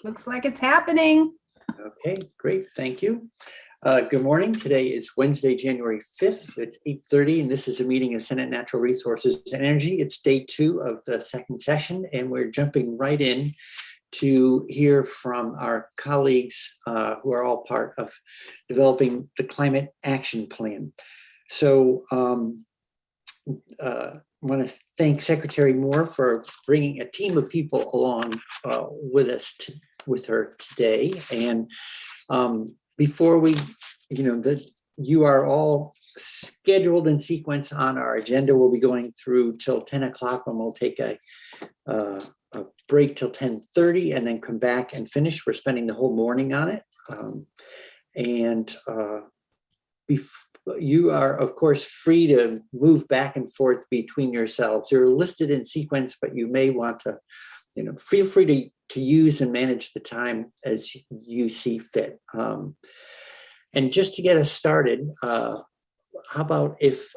Looks like it's happening. Okay, great. Thank you. Good morning. Today is Wednesday, January 5th. It's 8:30, and this is a meeting of Senate Natural Resources and Energy. It's day 2 of the second session, and we're jumping right in to hear from our colleagues who are all part of developing the Climate Action Plan. So I want to thank Secretary Moore for bringing a team of people along with us, with her today. And before we, you are all scheduled in sequence on our agenda. We'll be going through till 10 o'clock, and we'll take a break till 10:30 and then come back and finish. We're spending the whole morning on it. You are, of course, free to move back and forth between yourselves. You're listed in sequence, but you may want to, feel free to use and manage the time as you see fit. And just to get us started, how about if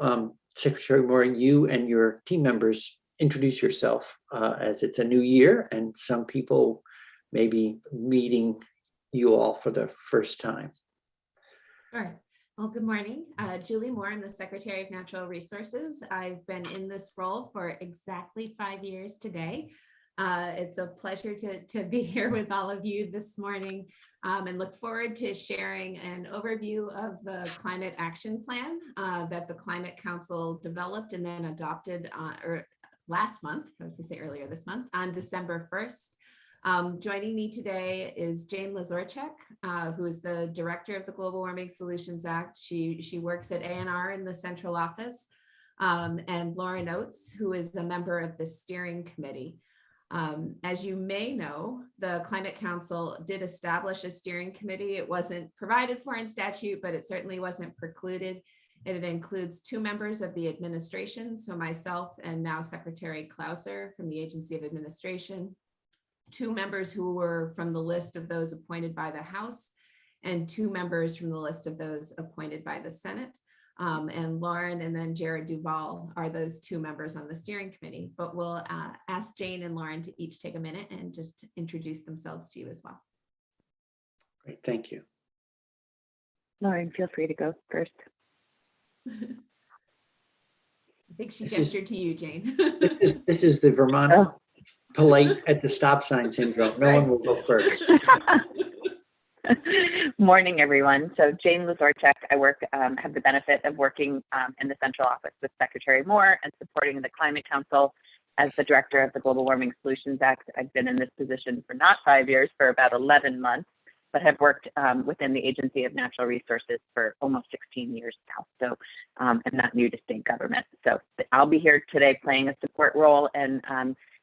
Secretary Moore, you and your team members introduce yourself, as it's a new year and some people may be meeting you all for the first time. Sure. Well, good morning. Julie Moore, I'm the Secretary of Natural Resources. I've been in this role for exactly 5 years today. It's a pleasure to be here with all of you this morning, and look forward to sharing an overview of the Climate Action Plan that the Climate Council developed and then adopted last month, I was going to say earlier this month, on December 1st. Joining me today is Jane Lazorchak, who is the director of the Global Warming Solutions Act. She works at ANR in the central office, and Lauren Oates, who is a member of the steering committee. As you may know, the Climate Council did establish a steering committee. It wasn't provided for in statute, but it certainly wasn't precluded. It includes 2 members of the administration, so myself and now Secretary Clouser from the Agency of Administration, 2 members who were from the list of those appointed by the House, and 2 members from the list of those appointed by the Senate. And Lauren and then Jared Duval are those 2 members on the steering committee. But we'll ask Jane and Lauren to each take a minute and just introduce themselves to you as well. Great, thank you. Lauren, feel free to go first. I think she gestured to you, Jane. This is the Vermont polite at the stop sign syndrome. No one will go first. Morning, everyone. So Jane Lazorchak, I have the benefit of working in the central office with Secretary Moore and supporting the Climate Council as the director of the Global Warming Solutions Act. I've been in this position for not 5 years, for about 11 months, but have worked within the Agency of Natural Resources for almost 16 years now. So I'm not new to state government. So I'll be here today playing a support role and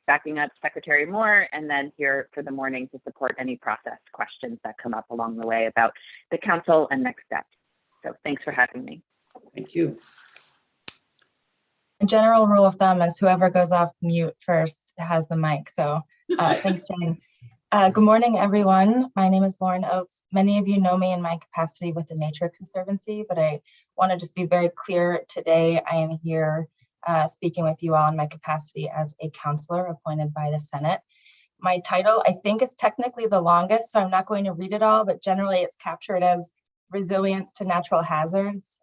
backing up Secretary Moore, and then here for the morning to support any process questions that come up along the way about the council and next steps. So thanks for having me. Thank you. A general rule of thumb is whoever goes off mute first has the mic. So thanks, Jane. Good morning, everyone. My name is Lauren Oates. Many of you know me in my capacity with the Nature Conservancy, but I want to just be very clear today. I am here speaking with you all in my capacity as a counselor appointed by the Senate. My title, I think, is technically the longest, so I'm not going to read it all, but generally it's captured as Resilience to Natural Hazards.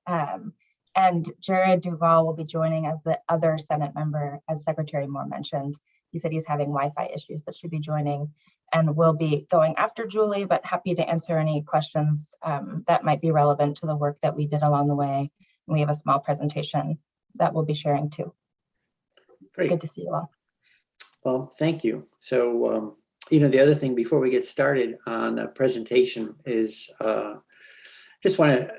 And Jared Duval will be joining as the other Senate member, as Secretary Moore mentioned. He said he's having Wi-Fi issues, but should be joining, and will be going after Julie, but happy to answer any questions that might be relevant to the work that we did along the way. And we have a small presentation that we'll be sharing too. Great. Good to see you all. Well, thank you. So, the other thing before we get started on the presentation is just want to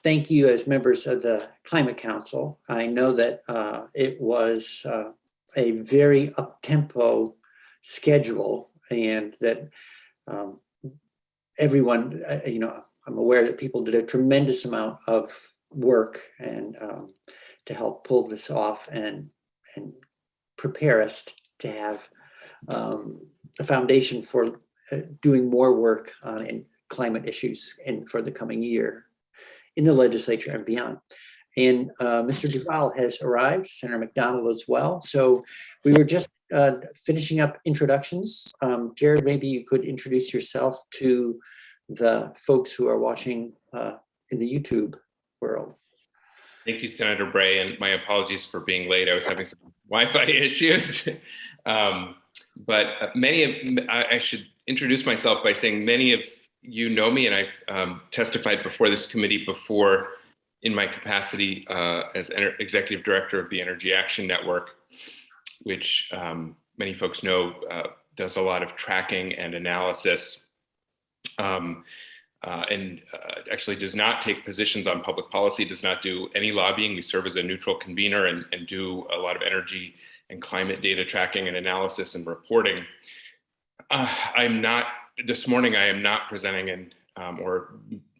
thank you as members of the Climate Council. I know that it was a very up-tempo schedule, and that everyone, I'm aware that people did a tremendous amount of work and to help pull this off and prepare us to have a foundation for doing more work in climate issues for the coming year in the legislature and beyond. And Mr. Duval has arrived, Senator McDonald as well. So we were just finishing up introductions. Jared, maybe you could introduce yourself to the folks who are watching in the YouTube world. Thank you, Senator Bray, and my apologies for being late. I was having some Wi-Fi issues. I should introduce myself by saying many of you know me, and I've testified before this committee before in my capacity as Executive Director of the Energy Action Network, which many folks know does a lot of tracking and analysis, actually does not take positions on public policy, does not do any lobbying. We serve as a neutral convener and do a lot of energy and climate data tracking and analysis and reporting. This morning I am not presenting or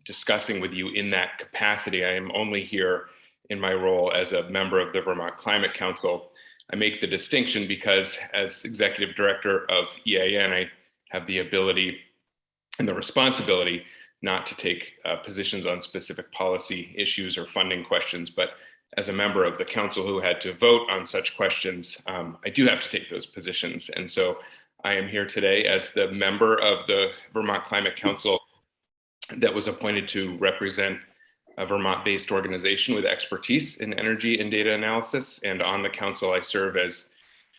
discussing with you in that capacity. I am only here in my role as a member of the Vermont Climate Council. I make the distinction because as Executive Director of EAN, I have the ability and the responsibility not to take positions on specific policy issues or funding questions, but as a member of the council who had to vote on such questions, I do have to take those positions. And so I am here today as the member of the Vermont Climate Council that was appointed to represent a Vermont-based organization with expertise in energy and data analysis. And on the council, I serve as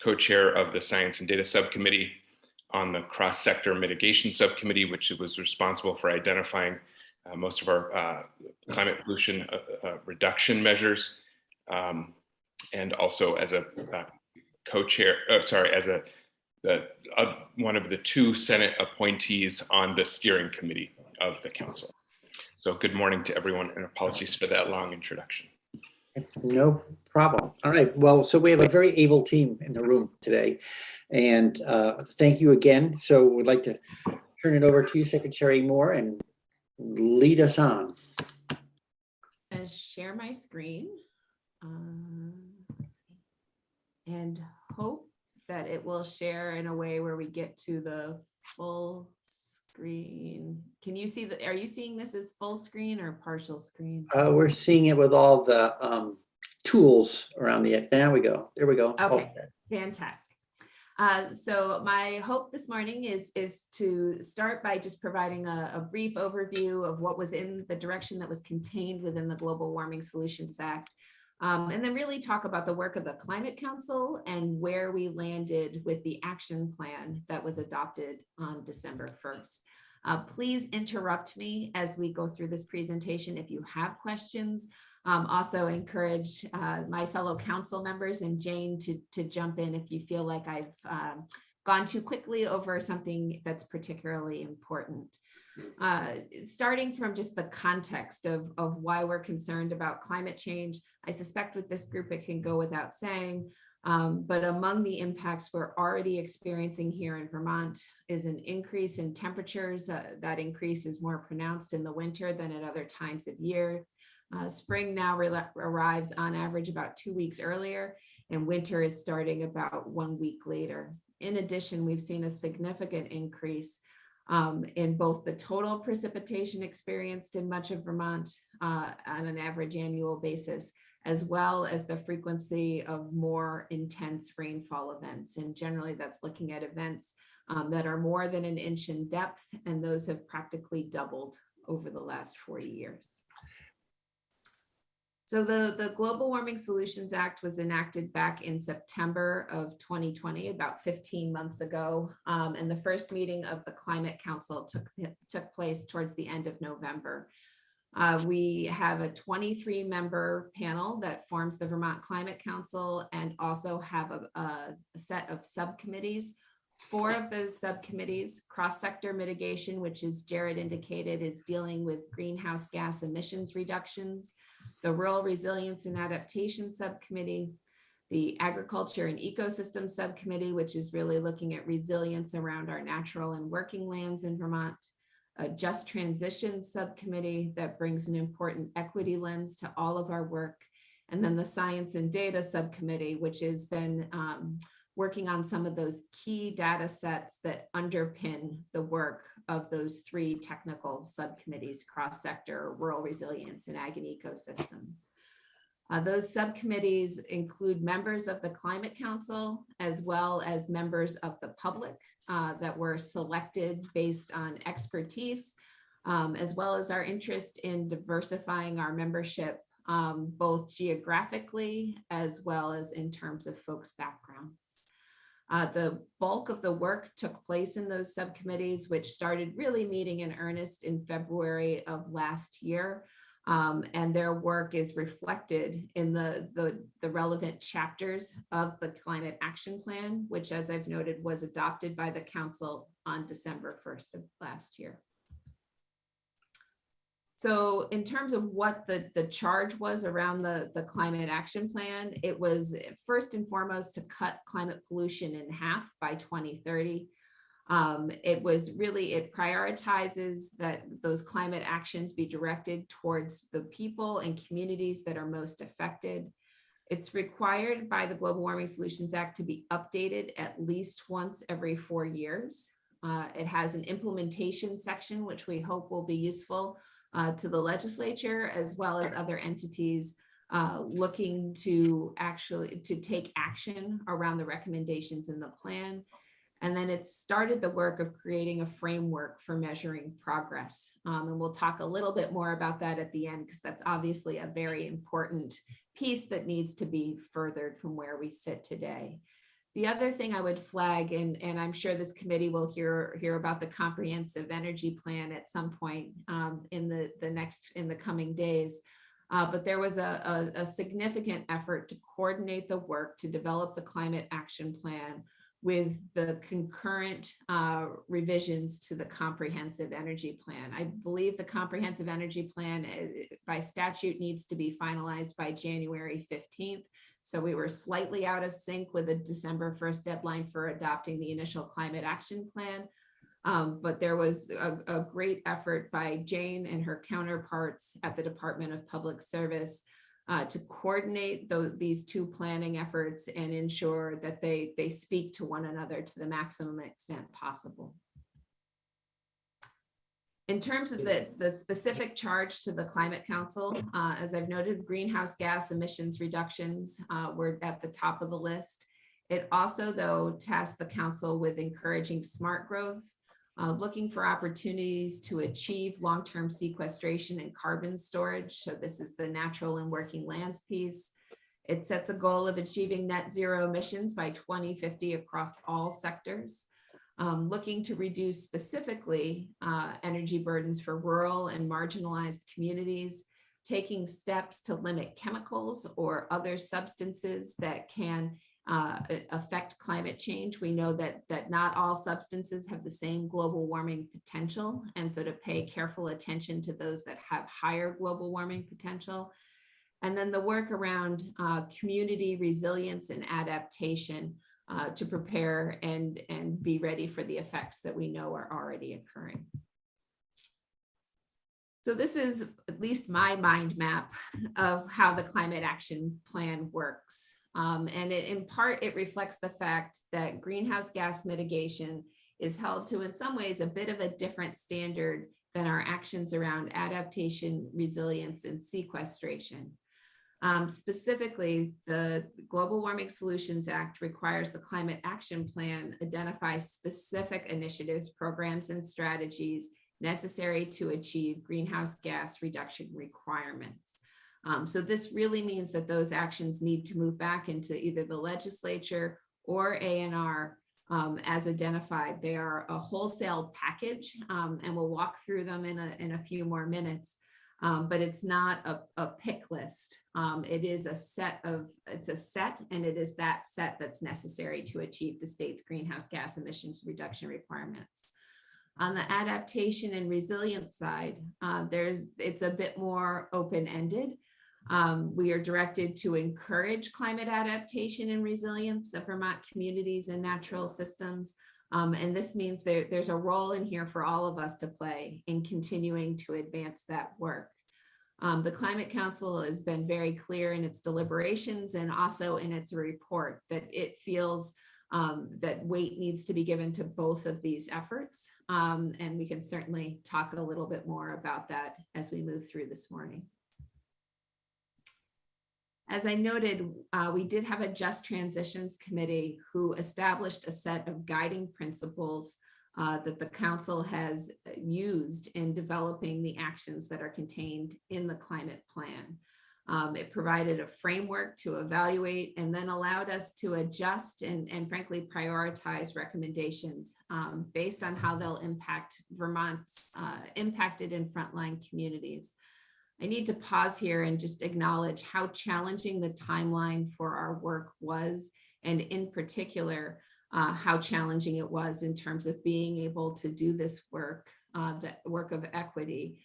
co-chair of the Science and Data Subcommittee, on the Cross-Sector Mitigation Subcommittee, which was responsible for identifying most of our climate pollution reduction measures, and also as a co-chair, one of the two Senate appointees on the steering committee of the council. So good morning to everyone, and apologies for that long introduction. No problem. All right. Well, so we have a very able team in the room today, and thank you again. So we'd like to turn it over to you, Secretary Moore, and lead us on. Share my screen and hope that it will share in a way where we get to the full screen. Can you see are you seeing this as full screen or partial screen? We're seeing it with all the tools around the, there we go. There we go. Okay, fantastic. So my hope this morning is to start by just providing a brief overview of what was in the direction that was contained within the Global Warming Solutions Act. And then really talk about the work of the Climate Council and where we landed with the action plan that was adopted on December 1st. Please interrupt me as we go through this presentation if you have questions. Also encourage my fellow council members and Jane to jump in if you feel like I've gone too quickly over something that's particularly important. Starting from just the context of why we're concerned about climate change, I suspect with this group it can go without saying, but among the impacts we're already experiencing here in Vermont is an increase in temperatures. That increase is more pronounced in the winter than at other times of year. Spring now arrives on average about 2 weeks earlier, and winter is starting about 1 week later. In addition, we've seen a significant increase in both the total precipitation experienced in much of Vermont on an average annual basis, as well as the frequency of more intense rainfall events. And generally that's looking at events that are more than an inch in depth, and those have practically doubled over the last 40 years. So the Global Warming Solutions Act was enacted back in September of 2020, about 15 months ago. And the first meeting of the Climate Council took place towards the end of November. We have a 23-member panel that forms the Vermont Climate Council, and also have a set of subcommittees. 4 of those subcommittees, cross-sector mitigation, which as Jared indicated, is dealing with greenhouse gas emissions reductions, the Rural Resilience and Adaptation Subcommittee, the Agriculture and Ecosystem Subcommittee, which is really looking at resilience around our natural and working lands in Vermont, a Just Transition Subcommittee that brings an important equity lens to all of our work, and then the Science and Data Subcommittee, which has been working on some of those key data sets that underpin the work of those 3 technical subcommittees: cross-sector, rural resilience, and ag and ecosystems. Those subcommittees include members of the Climate Council, as well as members of the public that were selected based on expertise, as well as our interest in diversifying our membership, both geographically as well as in terms of folks' backgrounds. The bulk of the work took place in those subcommittees, which started really meeting in earnest in February of last year. And their work is reflected in the relevant chapters of the Climate Action Plan, which, as I've noted, was adopted by the Council on December 1st of last year. So in terms of what the charge was around the Climate Action Plan, it was first and foremost to cut climate pollution in half by 2030. It prioritizes that those climate actions be directed towards the people and communities that are most affected. It's required by the Global Warming Solutions Act to be updated at least once every 4 years. It has an implementation section, which we hope will be useful to the legislature, as well as other entities looking to take action around the recommendations in the plan. And then it started the work of creating a framework for measuring progress. And we'll talk a little bit more about that at the end, because that's obviously a very important piece that needs to be furthered from where we sit today. The other thing I would flag, and I'm sure this committee will hear about the comprehensive energy plan at some point in the coming days. But there was a significant effort to coordinate the work to develop the climate action plan with the concurrent revisions to the comprehensive energy plan. I believe the comprehensive energy plan by statute needs to be finalized by January 15th. So we were slightly out of sync with the December 1st deadline for adopting the initial climate action plan. But there was a great effort by Jane and her counterparts at the Department of Public Service to coordinate these two planning efforts and ensure that they speak to one another to the maximum extent possible. In terms of the specific charge to the Climate Council, as I've noted, greenhouse gas emissions reductions were at the top of the list. It also, though, tasked the Council with encouraging smart growth, looking for opportunities to achieve long-term sequestration and carbon storage. So this is the natural and working lands piece. It sets a goal of achieving net zero emissions by 2050 across all sectors. Looking to reduce specifically energy burdens for rural and marginalized communities, taking steps to limit chemicals or other substances that can affect climate change. We know that not all substances have the same global warming potential, and so to pay careful attention to those that have higher global warming potential. And then the work around community resilience and adaptation to prepare and be ready for the effects that we know are already occurring. So this is at least my mind map of how the Climate Action Plan works. And in part, it reflects the fact that greenhouse gas mitigation is held to, in some ways, a bit of a different standard than our actions around adaptation, resilience, and sequestration. Specifically, the Global Warming Solutions Act requires the Climate Action Plan identify specific initiatives, programs, and strategies necessary to achieve greenhouse gas reduction requirements. So this really means that those actions need to move back into either the legislature or ANR as identified. They are a wholesale package, and we'll walk through them in a few more minutes. But it's not a pick list. It is a set, and it is that set that's necessary to achieve the state's greenhouse gas emissions reduction requirements. On the adaptation and resilience side, it's a bit more open-ended. We are directed to encourage climate adaptation and resilience of Vermont communities and natural systems. And this means there's a role in here for all of us to play in continuing to advance that work. The Climate Council has been very clear in its deliberations and also in its report that it feels that weight needs to be given to both of these efforts. And we can certainly talk a little bit more about that as we move through this morning. As I noted, we did have a Just Transitions Committee who established a set of guiding principles that the council has used in developing the actions that are contained in the climate plan. It provided a framework to evaluate and then allowed us to adjust and frankly prioritize recommendations based on how they'll impact Vermont's impacted and frontline communities. I need to pause here and just acknowledge how challenging the timeline for our work was, and in particular, how challenging it was in terms of being able to do this work, the work of equity,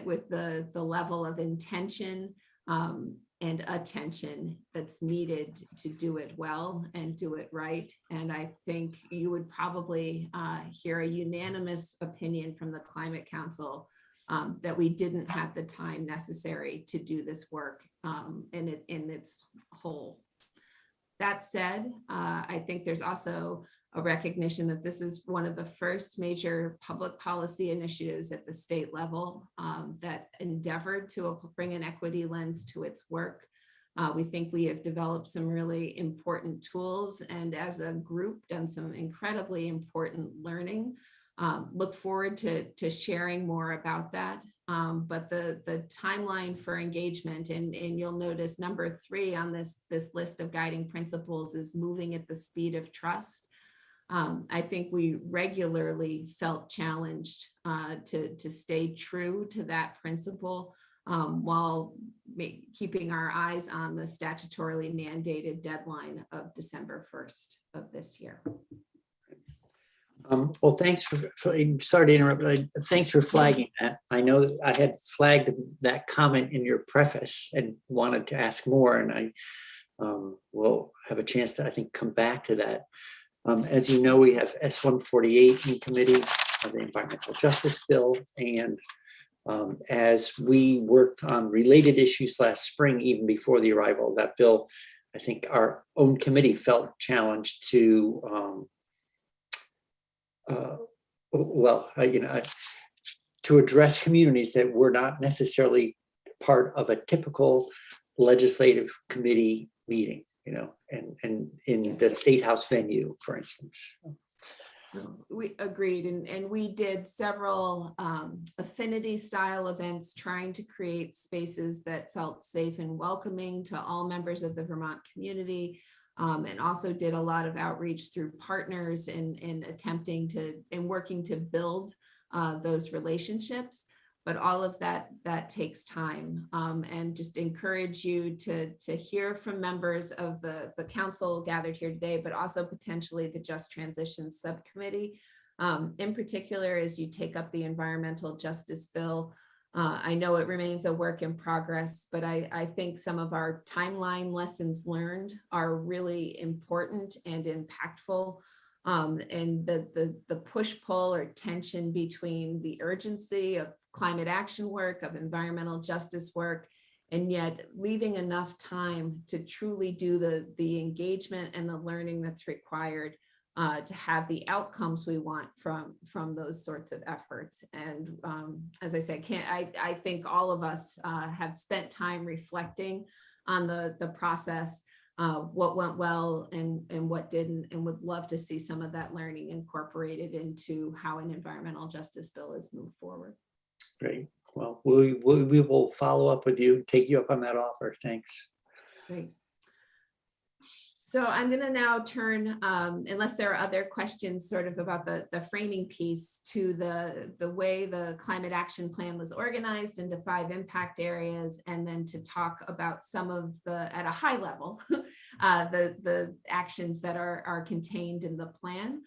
with the level of intention and attention that's needed to do it well and do it right. And I think you would probably hear a unanimous opinion from the Climate Council that we didn't have the time necessary to do this work in its whole. That said, I think there's also a recognition that this is one of the first major public policy initiatives at the state level that endeavored to bring an equity lens to its work. We think we have developed some really important tools, and as a group done some incredibly important learning. Look forward to sharing more about that. But the timeline for engagement, and you'll notice number 3 on this list of guiding principles is moving at the speed of trust. I think we regularly felt challenged to stay true to that principle while keeping our eyes on the statutorily mandated deadline of December 1st of this year. Well, thanks for sorry to interrupt, but thanks for flagging that. I know that I had flagged that comment in your preface and wanted to ask more, and I will have a chance to, I think, come back to that. As you know, we have S-148 in committee, the Environmental Justice Bill, and as we worked on related issues last spring, even before the arrival of that bill, I think our own committee felt challenged to to address communities that were not necessarily part of a typical legislative committee meeting, and in the State House venue, for instance. We agreed, and we did several affinity style events trying to create spaces that felt safe and welcoming to all members of the Vermont community. And also did a lot of outreach through partners in attempting to and working to build those relationships. But all of that takes time, and just encourage you to hear from members of the council gathered here today, but also potentially the Just Transition Subcommittee. In particular, as you take up the Environmental Justice Bill, I know it remains a work in progress, but I think some of our timeline lessons learned are really important and impactful. And the push-pull or tension between the urgency of climate action work, of environmental justice work, and yet leaving enough time to truly do the engagement and the learning that's required to have the outcomes we want from those sorts of efforts. And as I said, I think all of us have spent time reflecting on the process, what went well and what didn't, and would love to see some of that learning incorporated into how an environmental justice bill is moved forward. Great. Well, we will follow up with you, take you up on that offer. Thanks. Great. So I'm going to now turn, unless there are other questions sort of about the framing piece, to the way the climate action plan was organized into 5 impact areas, and then to talk about some of at a high level, the actions that are contained in the plan.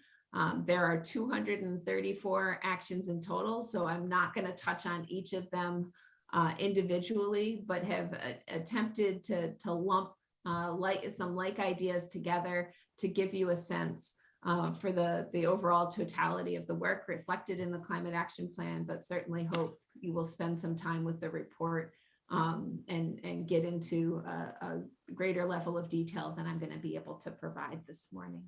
There are 234 actions in total, so I'm not going to touch on each of them individually, but have attempted to lump some ideas together to give you a sense for the overall totality of the work reflected in the climate action plan, but certainly hope you will spend some time with the report and get into a greater level of detail than I'm going to be able to provide this morning.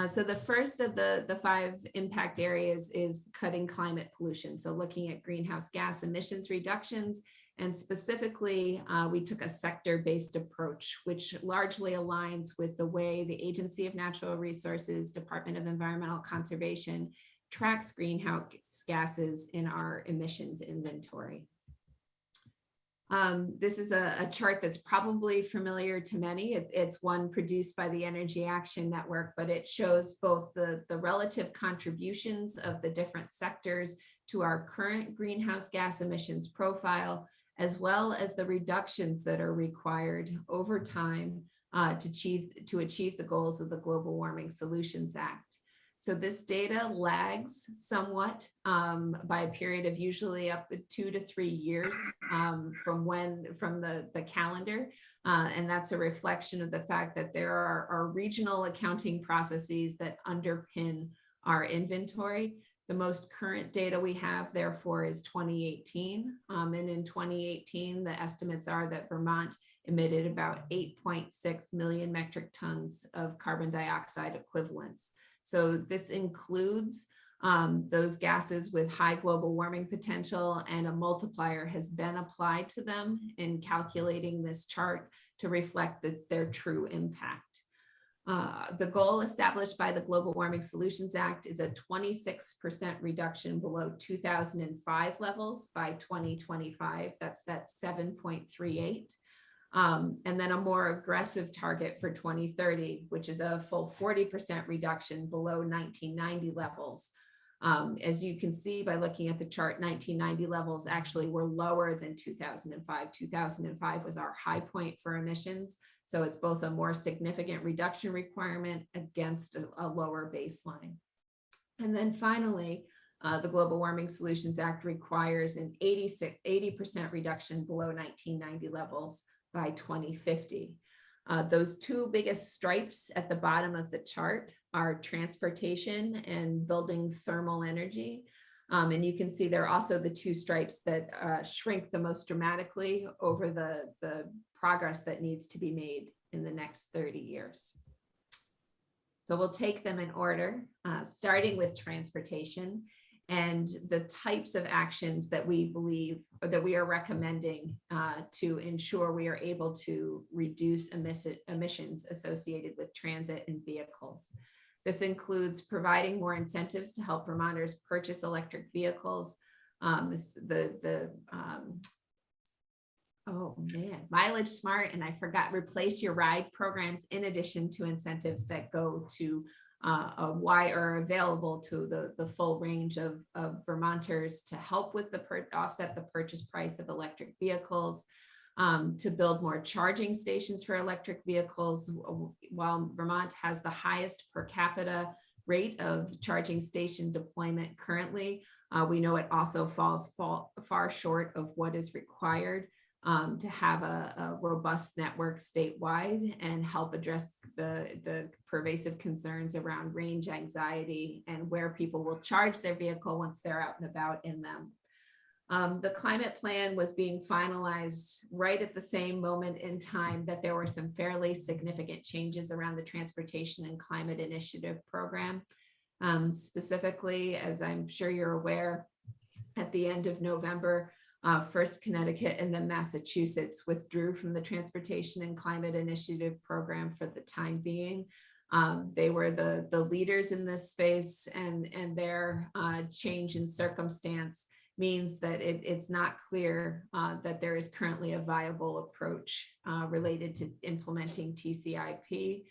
So the first of the 5 impact areas is cutting climate pollution. So looking at greenhouse gas emissions reductions And specifically, we took a sector-based approach, which largely aligns with the way the Agency of Natural Resources, Department of Environmental Conservation tracks greenhouse gases in our emissions inventory. This is a chart that's probably familiar to many. It's one produced by the Energy Action Network, but it shows both the relative contributions of the different sectors to our current greenhouse gas emissions profile, as well as the reductions that are required over time to achieve the goals of the Global Warming Solutions Act. So this data lags somewhat by a period of usually up to 2 to 3 years from the calendar. And that's a reflection of the fact that there are regional accounting processes that underpin our inventory. The most current data we have, therefore, is 2018. And in 2018, the estimates are that Vermont emitted about 8.6 million metric tons of carbon dioxide equivalents. So this includes those gases with high global warming potential, and a multiplier has been applied to them in calculating this chart to reflect their true impact. The goal established by the Global Warming Solutions Act is a 26% reduction below 2005 levels by 2025. That's that 7.38. And then a more aggressive target for 2030, which is a full 40% reduction below 1990 levels. As you can see by looking at the chart, 1990 levels actually were lower than 2005. 2005 was our high point for emissions. So it's both a more significant reduction requirement against a lower baseline. And then finally, the Global Warming Solutions Act requires an 80% reduction below 1990 levels by 2050. Those two biggest stripes at the bottom of the chart are transportation and building thermal energy. And you can see there are also the two stripes that shrink the most dramatically over the progress that needs to be made in the next 30 years. So we'll take them in order, starting with transportation and the types of actions that we believe, or that we are recommending to ensure we are able to reduce emissions associated with transit and vehicles. This includes providing more incentives to help Vermonters purchase electric vehicles. Mileage Smart, and I forgot, Replace Your Ride programs, in addition to incentives that go to are available to the full range of Vermonters to help with offset the purchase price of electric vehicles, to build more charging stations for electric vehicles. While Vermont has the highest per capita rate of charging station deployment currently, we know it also falls far short of what is required to have a robust network statewide and help address the pervasive concerns around range anxiety and where people will charge their vehicle once they're out and about in them. The climate plan was being finalized right at the same moment in time that there were some fairly significant changes around the Transportation and Climate Initiative program. Specifically, as I'm sure you're aware, at the end of November, first Connecticut and then Massachusetts withdrew from the Transportation and Climate Initiative program for the time being. They were the leaders in this space, and their change in circumstance means that it's not clear that there is currently a viable approach related to implementing TCIP.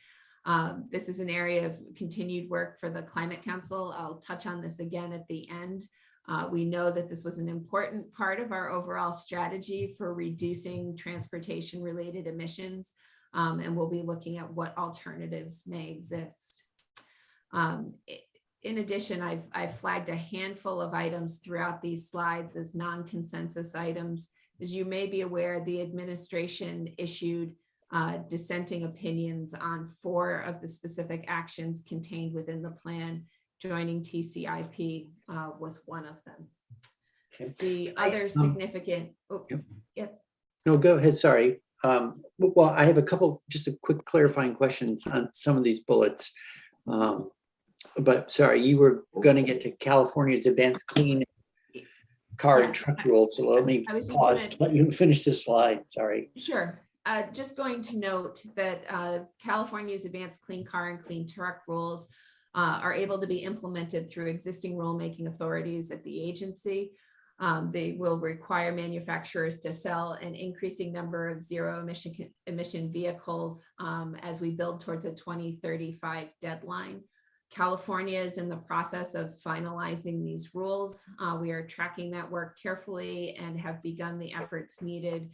This is an area of continued work for the Climate Council. I'll touch on this again at the end. We know that this was an important part of our overall strategy for reducing transportation-related emissions, and we'll be looking at what alternatives may exist. In addition, I've flagged a handful of items throughout these slides as non-consensus items. As you may be aware, the administration issued dissenting opinions on 4 of the specific actions contained within the plan. Joining TCIP was one of them. Okay. The other significant, yes. No, go ahead, sorry. Well, I have a couple, just a quick clarifying questions on some of these bullets. But sorry, you were going to get to California's Advanced Clean car and Yes, truck rules, so let me I was just pause, gonna- let you finish this slide, sorry. Sure. Just going to note that California's advanced clean car and clean truck rules are able to be implemented through existing rulemaking authorities at the agency. They will require manufacturers to sell an increasing number of zero emission vehicles as we build towards a 2035 deadline. California is in the process of finalizing these rules. We are tracking that work carefully and have begun the efforts needed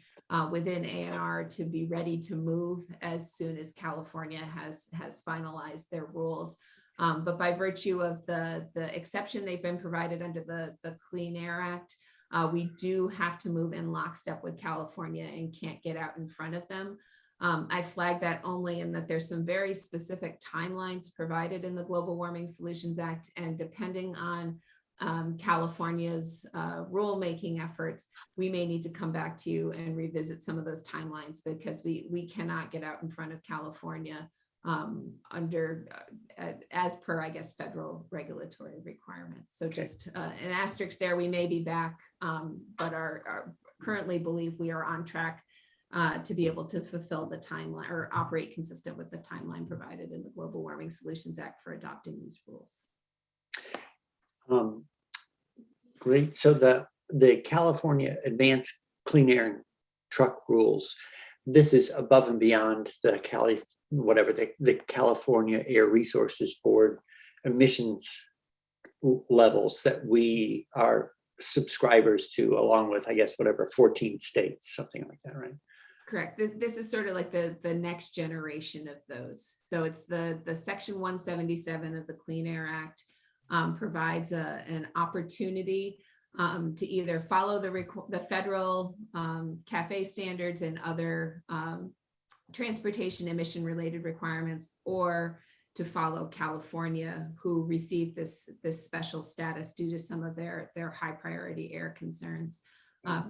within ANR to be ready to move as soon as California has finalized their rules. But by virtue of the exception they've been provided under the Clean Air Act, we do have to move in lockstep with California and can't get out in front of them. I flag that only in that there's some very specific timelines provided in the Global Warming Solutions Act, and depending on California's rulemaking efforts, we may need to come back to you and revisit some of those timelines, because we cannot get out in front of California under as per, I guess, federal regulatory requirements. So just an asterisk there. We may be back, but are currently believe we are on track to be able to fulfill the timeline or operate consistent with the timeline provided in the Global Warming Solutions Act for adopting these rules. Great. So the California Advanced Clean Air and Truck rules, this is above and beyond the California Air Resources Board emissions levels that we are subscribers to, along with, I guess, 14 states, something like that, right? Correct. This is sort of like the next generation of those. So it's the Section 177 of the Clean Air Act provides an opportunity to either follow the federal CAFE standards and other transportation emission related requirements, or to follow California, who received this special status due to some of their high priority air concerns.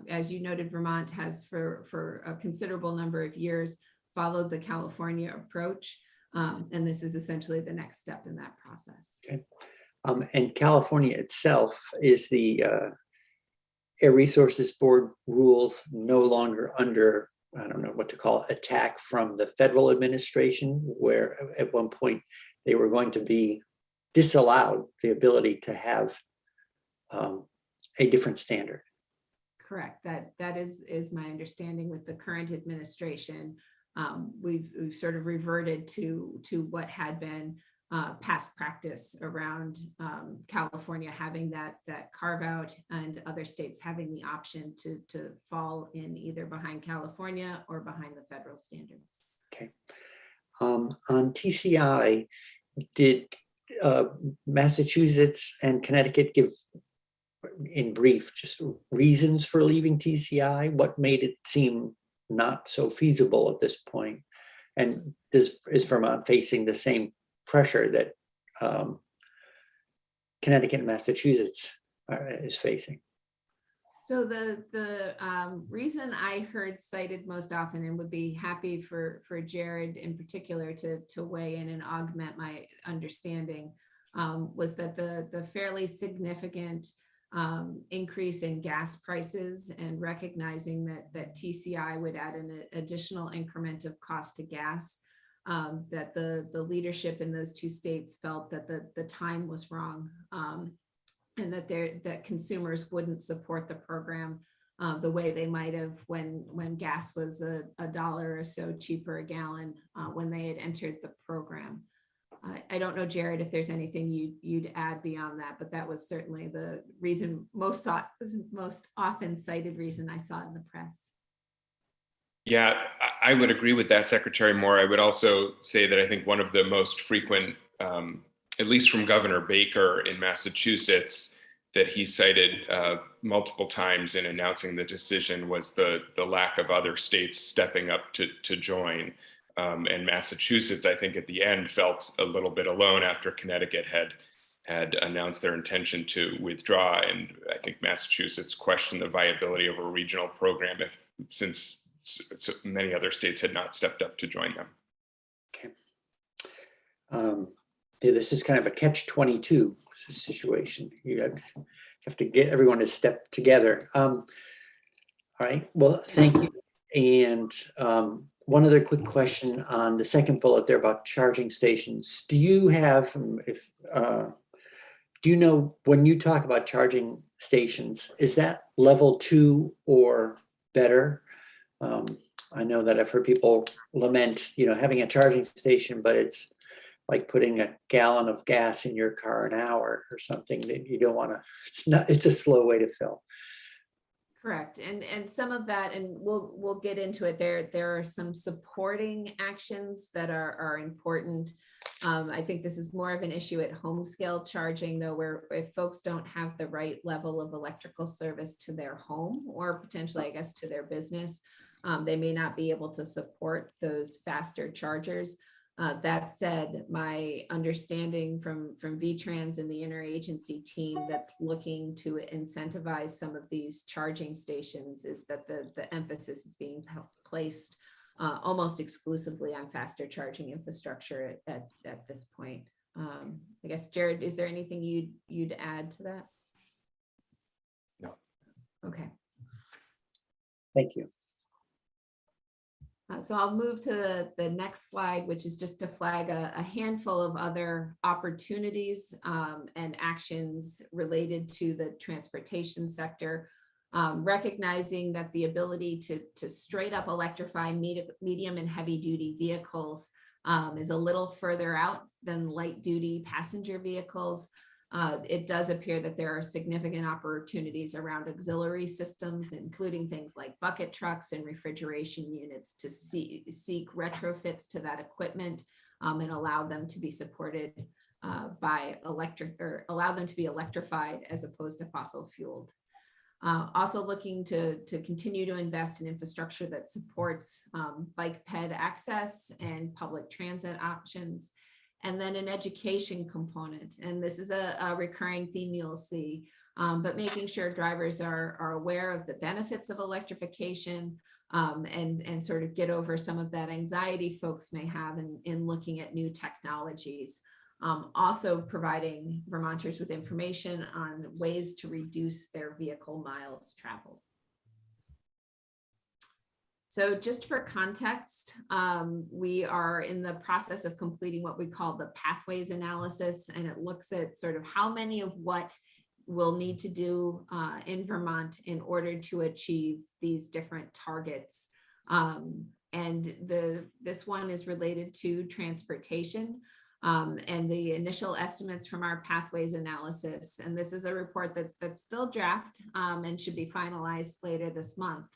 As you noted, Vermont has for a considerable number of years followed the California approach, and this is essentially the next step in that process. Okay. And California itself, is the Air Resources Board rules no longer under, I don't know what to call it, attack from the federal administration, where at one point they were going to be disallowed the ability to have a different standard? Correct. That is my understanding with the current administration. We've sort of reverted to what had been past practice around California having that carve out, and other states having the option to fall in either behind California or behind the federal standards. Okay. On TCI, did Massachusetts and Connecticut give, in brief, just reasons for leaving TCI? What made it seem not so feasible at this point? And is Vermont facing the same pressure that Connecticut and Massachusetts is facing? So the reason I heard cited most often, and would be happy for Jared in particular to weigh in and augment my understanding, was that the fairly significant increase in gas prices, and recognizing that TCI would add an additional increment of cost to gas, that the leadership in those two states felt that the time was wrong, and that consumers wouldn't support the program the way they might have when gas was a dollar or so cheaper a gallon when they had entered the program. I don't know, Jared, if there's anything you'd add beyond that, but that was certainly the reason, most often cited reason I saw in the press. Yeah, I would agree with that, Secretary Moore. I would also say that I think one of the most frequent, at least from Governor Baker in Massachusetts, that he cited multiple times in announcing the decision, was the lack of other states stepping up to join. And Massachusetts, I think at the end, felt a little bit alone after Connecticut had announced their intention to withdraw. And I think Massachusetts questioned the viability of a regional program since so many other states had not stepped up to join them. Okay. this is kind of a catch-22 situation. You have to get everyone to step together. All right, well, thank you. And one other quick question on the second bullet there about charging stations. Do you have, do you know when you talk about charging stations, is that level 2 or better? I know that I've heard people lament, having a charging station, but it's like putting a gallon of gas in your car an hour or something that you don't want to, it's a slow way to fill. Correct. And some of that, and we'll get into it, there are some supporting actions that are important. I think this is more of an issue at home scale charging, though, where if folks don't have the right level of electrical service to their home, or potentially, I guess, to their business, they may not be able to support those faster chargers. That said, my understanding from VTrans and the interagency team that's looking to incentivize some of these charging stations is that the emphasis is being placed almost exclusively on faster charging infrastructure at this point. I guess, Jared, is there anything you'd add to that? No. Okay. Thank you. So I'll move to the next slide, which is just to flag a handful of other opportunities and actions related to the transportation sector, recognizing that the ability to straight up electrify medium and heavy duty vehicles is a little further out than light duty passenger vehicles. It does appear that there are significant opportunities around auxiliary systems, including things like bucket trucks and refrigeration units, to seek retrofits to that equipment and allow them to be supported by electric, or allow them to be electrified as opposed to fossil fueled. Also looking to continue to invest in infrastructure that supports bike ped access and public transit options. And then an education component. And this is a recurring theme you'll see, but making sure drivers are aware of the benefits of electrification and sort of get over some of that anxiety folks may have in looking at new technologies. Also providing Vermonters with information on ways to reduce their vehicle miles traveled. So just for context, we are in the process of completing what we call the pathways analysis, and it looks at sort of how many of what we'll need to do in Vermont in order to achieve these different targets. And this one is related to transportation and the initial estimates from our pathways analysis. And this is a report that's still draft and should be finalized later this month,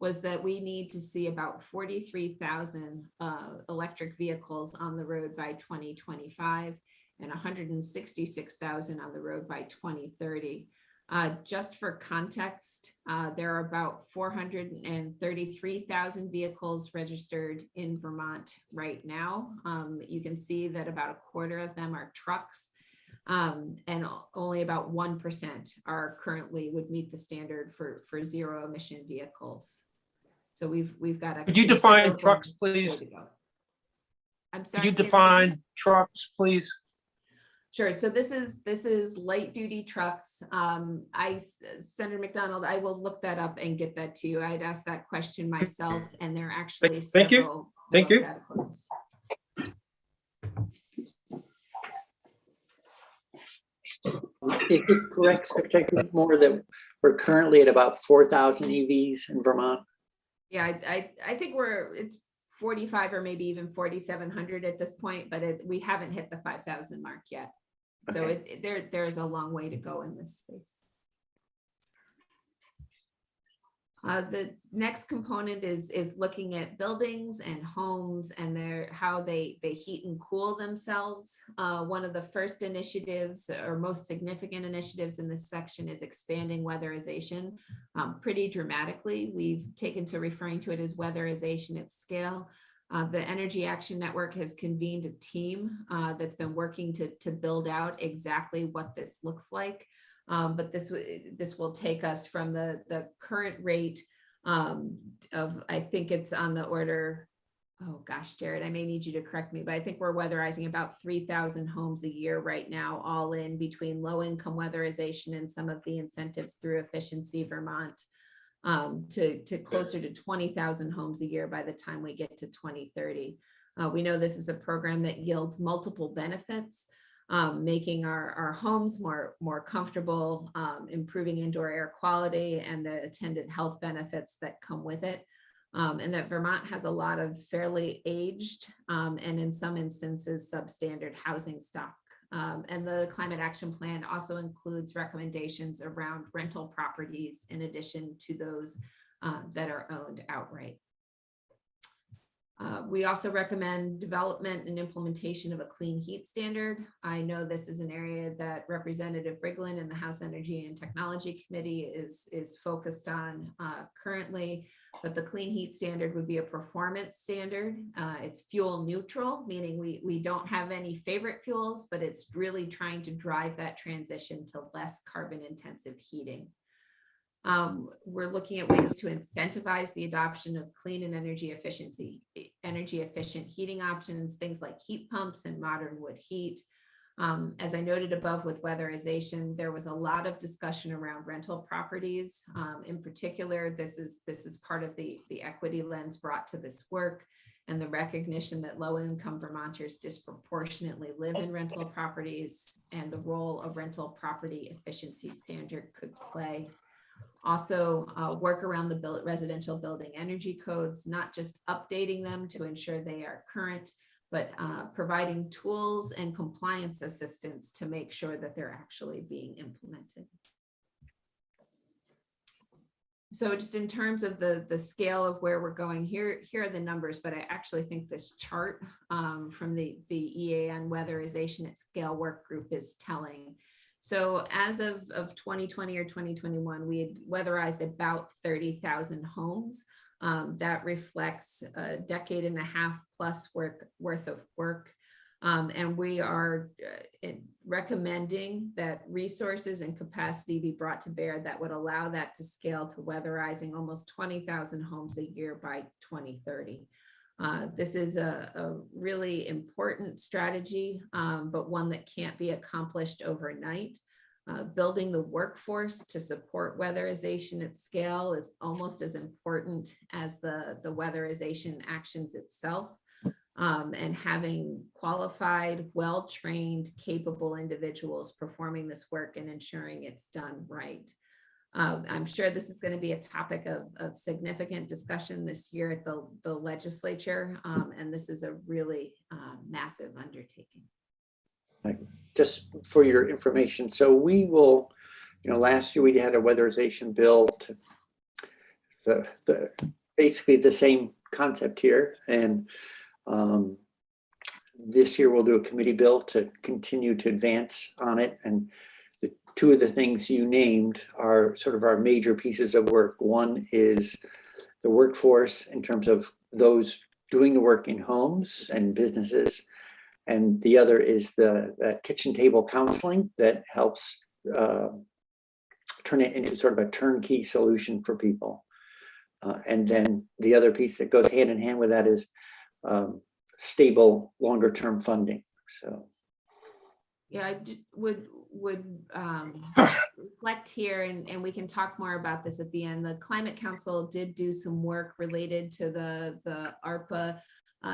was that we need to see about 43,000 electric vehicles on the road by 2025 and 166,000 on the road by 2030. Just for context, there are about 433,000 vehicles registered in Vermont right now. You can see that about a quarter of them are trucks. And only about 1% are currently would meet the standard for zero emission vehicles. So we've got a. Could you define trucks, please? I'm sorry. Could you define trucks, please? Sure. So this is light duty trucks. Senator McDonald, I will look that up and get that to you. I'd asked that question myself, and there are actually Thank you. several. Thank you. Is it correct, Secretary Moore, that we're currently at about 4,000 EVs in Vermont? Yeah, I think it's 45 or maybe even 4,700 at this point, but we haven't hit the 5,000 mark yet. Okay. So there's a long way to go in this space. The next component is looking at buildings and homes and how they heat and cool themselves. One of the first initiatives or most significant initiatives in this section is expanding weatherization pretty dramatically. We've taken to referring to it as weatherization at scale. The Energy Action Network has convened a team that's been working to build out exactly what this looks like. But this will take us from the current rate of, I think it's on the order oh gosh, Jared, I may need you to correct me, but I think we're weatherizing about 3,000 homes a year right now, all in between low income weatherization and some of the incentives through Efficiency Vermont, to closer to 20,000 homes a year by the time we get to 2030. We know this is a program that yields multiple benefits, making our homes more comfortable, improving indoor air quality and the attendant health benefits that come with it. And that Vermont has a lot of fairly aged and in some instances substandard housing stock. And the Climate Action Plan also includes recommendations around rental properties in addition to those that are owned outright. We also recommend development and implementation of a clean heat standard. I know this is an area that Representative Briglin in the House Energy and Technology Committee is focused on currently, but the clean heat standard would be a performance standard. It's fuel neutral, meaning we don't have any favorite fuels, but it's really trying to drive that transition to less carbon intensive heating. We're looking at ways to incentivize the adoption of clean and energy efficient heating options, things like heat pumps and modern wood heat. As I noted above with weatherization, there was a lot of discussion around rental properties. In particular, this is part of the equity lens brought to this work and the recognition that low-income Vermonters disproportionately live in rental properties and the role a rental property efficiency standard could play. Also, work around the residential building energy codes, not just updating them to ensure they are current, but providing tools and compliance assistance to make sure that they're actually being implemented. So just in terms of the scale of where we're going, here are the numbers, but I actually think this chart from the EAN Weatherization at Scale Work Group is telling. So as of 2020 or 2021, we had weatherized about 30,000 homes. That reflects a decade and a half plus worth of work. And we are recommending that resources and capacity be brought to bear that would allow that to scale to weatherizing almost 20,000 homes a year by 2030. This is a really important strategy, but one that can't be accomplished overnight. Building the workforce to support weatherization at scale is almost as important as the weatherization actions itself. And having qualified, well-trained, capable individuals performing this work and ensuring it's done right. I'm sure this is going to be a topic of significant discussion this year at the legislature, and this is a really massive undertaking. Just for your information, so we will, last year we had a weatherization bill to basically the same concept here, and this year we'll do a committee bill to continue to advance on it. And the two of the things you named are sort of our major pieces of work. One is the workforce in terms of those doing the work in homes and businesses. And the other is the kitchen table counseling that helps turn it into sort of a turnkey solution for people. And then the other piece that goes hand in hand with that is stable, longer term funding. So, yeah, I just would reflect here, and we can talk more about this at the end. The Climate Council did do some work related to the ARPA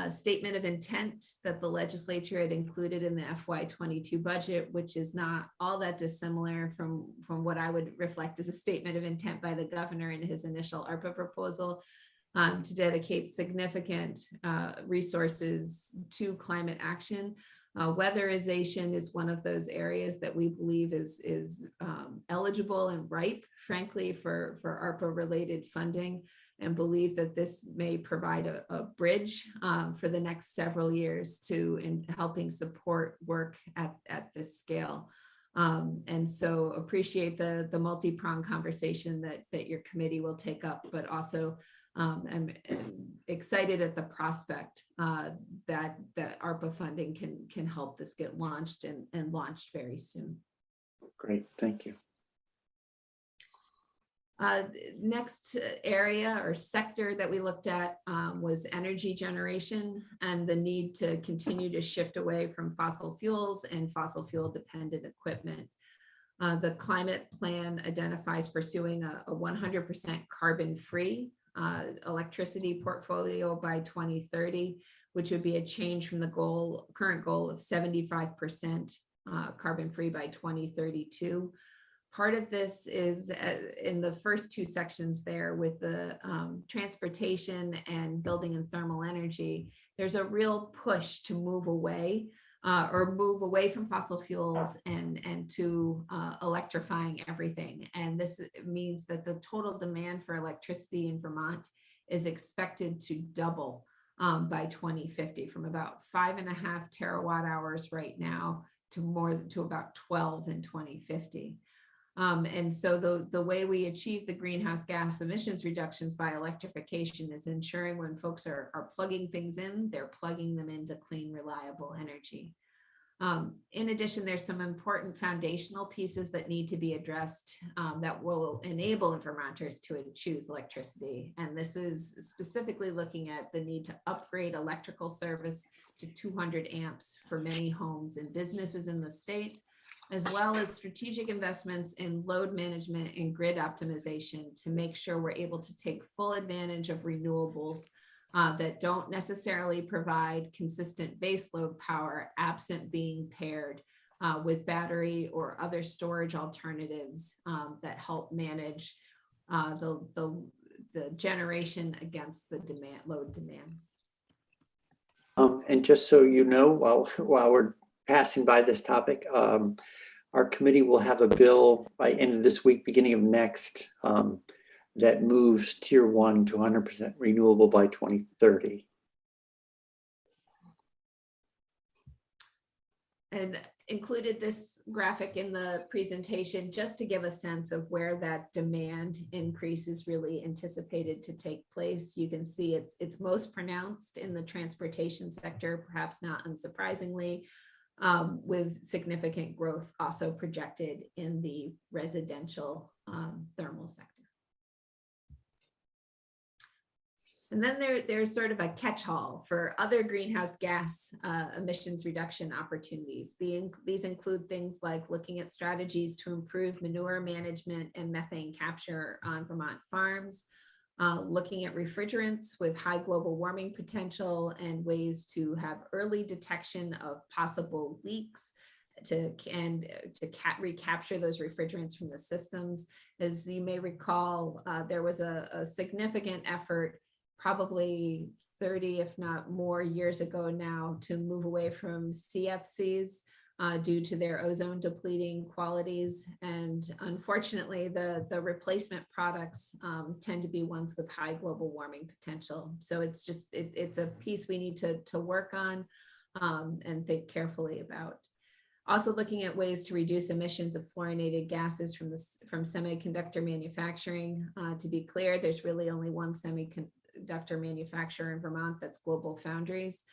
statement of intent that the legislature had included in the FY22 budget, which is not all that dissimilar from what I would reflect as a statement of intent by the governor in his initial ARPA proposal, to dedicate significant resources to climate action. Weatherization is one of those areas that we believe is eligible and ripe, frankly, for ARPA related funding, and believe that this may provide a bridge for the next several years in helping support work at this scale. And so appreciate the multi-pronged conversation that your committee will take up, but also I'm excited at the prospect that ARPA funding can help this get launched and launched very soon. Great, thank you. Next area or sector that we looked at was energy generation and the need to continue to shift away from fossil fuels and fossil fuel dependent equipment. The climate plan identifies pursuing a 100% carbon-free electricity portfolio by 2030, which would be a change from the current goal of 75% carbon-free by 2032. Part of this is in the first two sections there with the transportation and building and thermal energy. There's a real push to move away from fossil fuels and to electrifying everything. And this means that the total demand for electricity in Vermont is expected to double by 2050 from about 5.5 terawatt hours right now to about 12 in 2050. And so the way we achieve the greenhouse gas emissions reductions by electrification is ensuring when folks are plugging things in, they're plugging them into clean, reliable energy. In addition, there's some important foundational pieces that need to be addressed that will enable Vermonters to choose electricity. And this is specifically looking at the need to upgrade electrical service to 200 amps for many homes and businesses in the state, as well as strategic investments in load management and grid optimization to make sure we're able to take full advantage of renewables that don't necessarily provide consistent baseload power absent being paired with battery or other storage alternatives that help manage the generation against the load demands. And just so you know, while we're passing by this topic, our committee will have a bill by end of this week, beginning of next, that moves tier 1 to 100% renewable by 2030. And included this graphic in the presentation just to give a sense of where that demand increase is really anticipated to take place. You can see it's most pronounced in the transportation sector, perhaps not unsurprisingly, with significant growth also projected in the residential thermal sector. And then there's sort of a catch-all for other greenhouse gas emissions reduction opportunities. These include things like looking at strategies to improve manure management and methane capture on Vermont farms, looking at refrigerants with high global warming potential and ways to have early detection of possible leaks to recapture those refrigerants from the systems. As you may recall, there was a significant effort probably 30, if not more years ago now, to move away from CFCs due to their ozone depleting qualities. And unfortunately, the replacement products tend to be ones with high global warming potential. So it's just, it's a piece we need to work on and think carefully about. Also looking at ways to reduce emissions of fluorinated gases from semiconductor manufacturing. To be clear, there's really only one semiconductor manufacturer in Vermont, that's Global Foundries.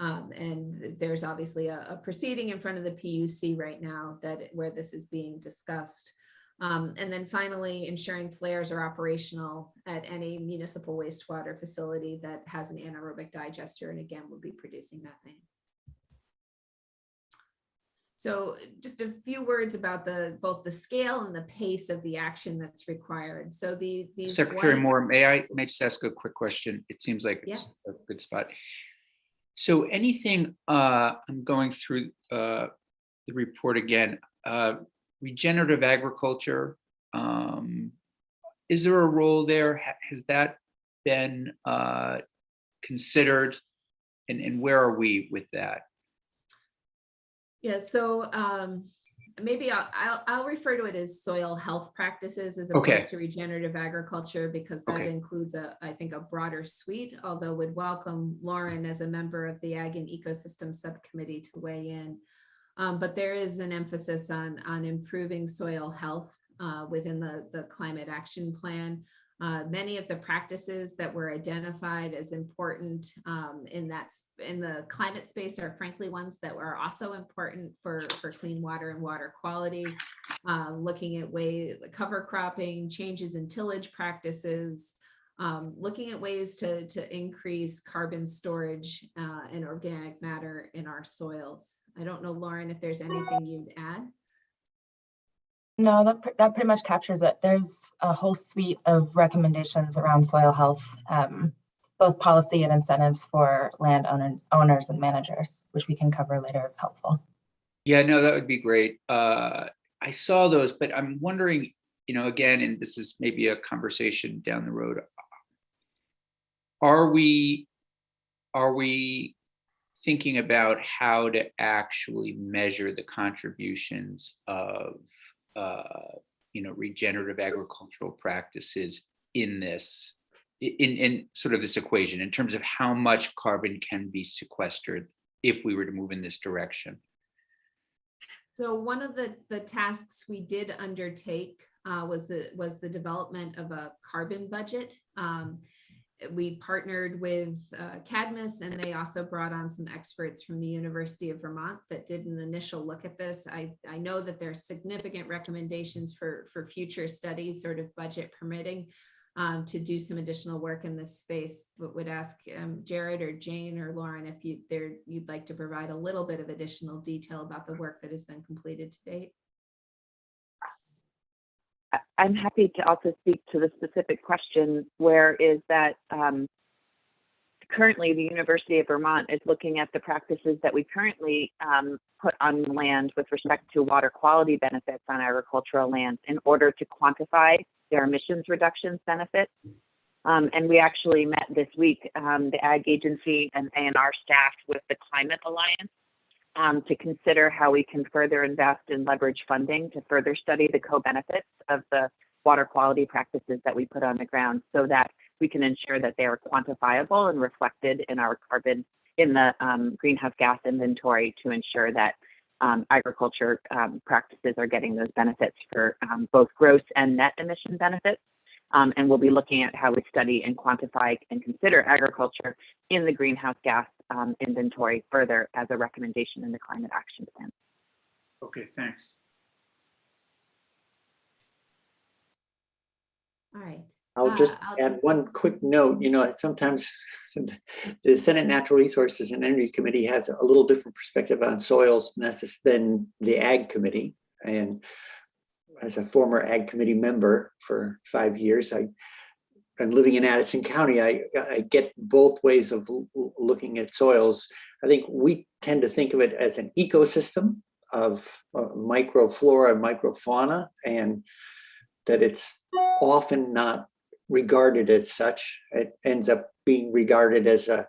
And there's obviously a proceeding in front of the PUC right now where this is being discussed. And then finally, ensuring flares are operational at any municipal wastewater facility that has an anaerobic digester and again will be producing methane. So just a few words about both the scale and the pace of the action that's required. So Secretary Moore, may I just ask a quick question? It seems like it's a good spot. So anything, I'm going through the report again, regenerative agriculture, is there a role there? Has that been considered, and where are we with that? Yeah, so maybe I'll refer to it as soil health practices as opposed to regenerative agriculture, because that includes I think a broader suite, although would welcome Lauren as a member of the Ag and Ecosystem Subcommittee to weigh in. But there is an emphasis on improving soil health within the climate action plan. Many of the practices that were identified as important in the climate space are frankly ones that were also important for clean water and water quality. Looking at cover cropping, changes in tillage practices, looking at ways to increase carbon storage and organic matter in our soils. I don't know, Lauren, if there's anything you'd add. No, that pretty much captures it. There's a whole suite of recommendations around soil health, both policy and incentives for owners and managers, which we can cover later if helpful. Yeah, no, that would be great. I saw those, but I'm wondering, again, and this is maybe a conversation down the road. Are we thinking about how to actually measure the contributions of regenerative agricultural practices in sort of this equation in terms of how much carbon can be sequestered if we were to move in this direction? So one of the tasks we did undertake was the development of a carbon budget. We partnered with Cadmus, and they also brought on some experts from the University of Vermont that did an initial look at this. I know that there are significant recommendations for future studies, sort of budget permitting, to do some additional work in this space, but would ask Jared or Jane or Lauren if you'd like to provide a little bit of additional detail about the work that has been completed to date. I'm happy to also speak to the specific question, where is that currently the University of Vermont is looking at the practices that we currently put on land with respect to water quality benefits on agricultural lands in order to quantify their emissions reductions benefits. And we actually met this week, the Ag Agency and A&R staff with the Climate Alliance to consider how we can further invest and leverage funding to further study the co-benefits of the water quality practices that we put on the ground, so that we can ensure that they are quantifiable and reflected in our carbon, in the greenhouse gas inventory, to ensure that agriculture practices are getting those benefits for both gross and net emission benefits. And we'll be looking at how we study and quantify and consider agriculture in the greenhouse gas inventory further as a recommendation in the climate action plan. Okay, thanks. All right. I'll just add one quick note. Sometimes the Senate Natural Resources and Energy Committee has a little different perspective on soils than the Ag Committee. And as a former Ag Committee member for 5 years, and living in Addison County, I get both ways of looking at soils. I think we tend to think of it as an ecosystem of microflora and microfauna, and that it's often not regarded as such. It ends up being regarded as an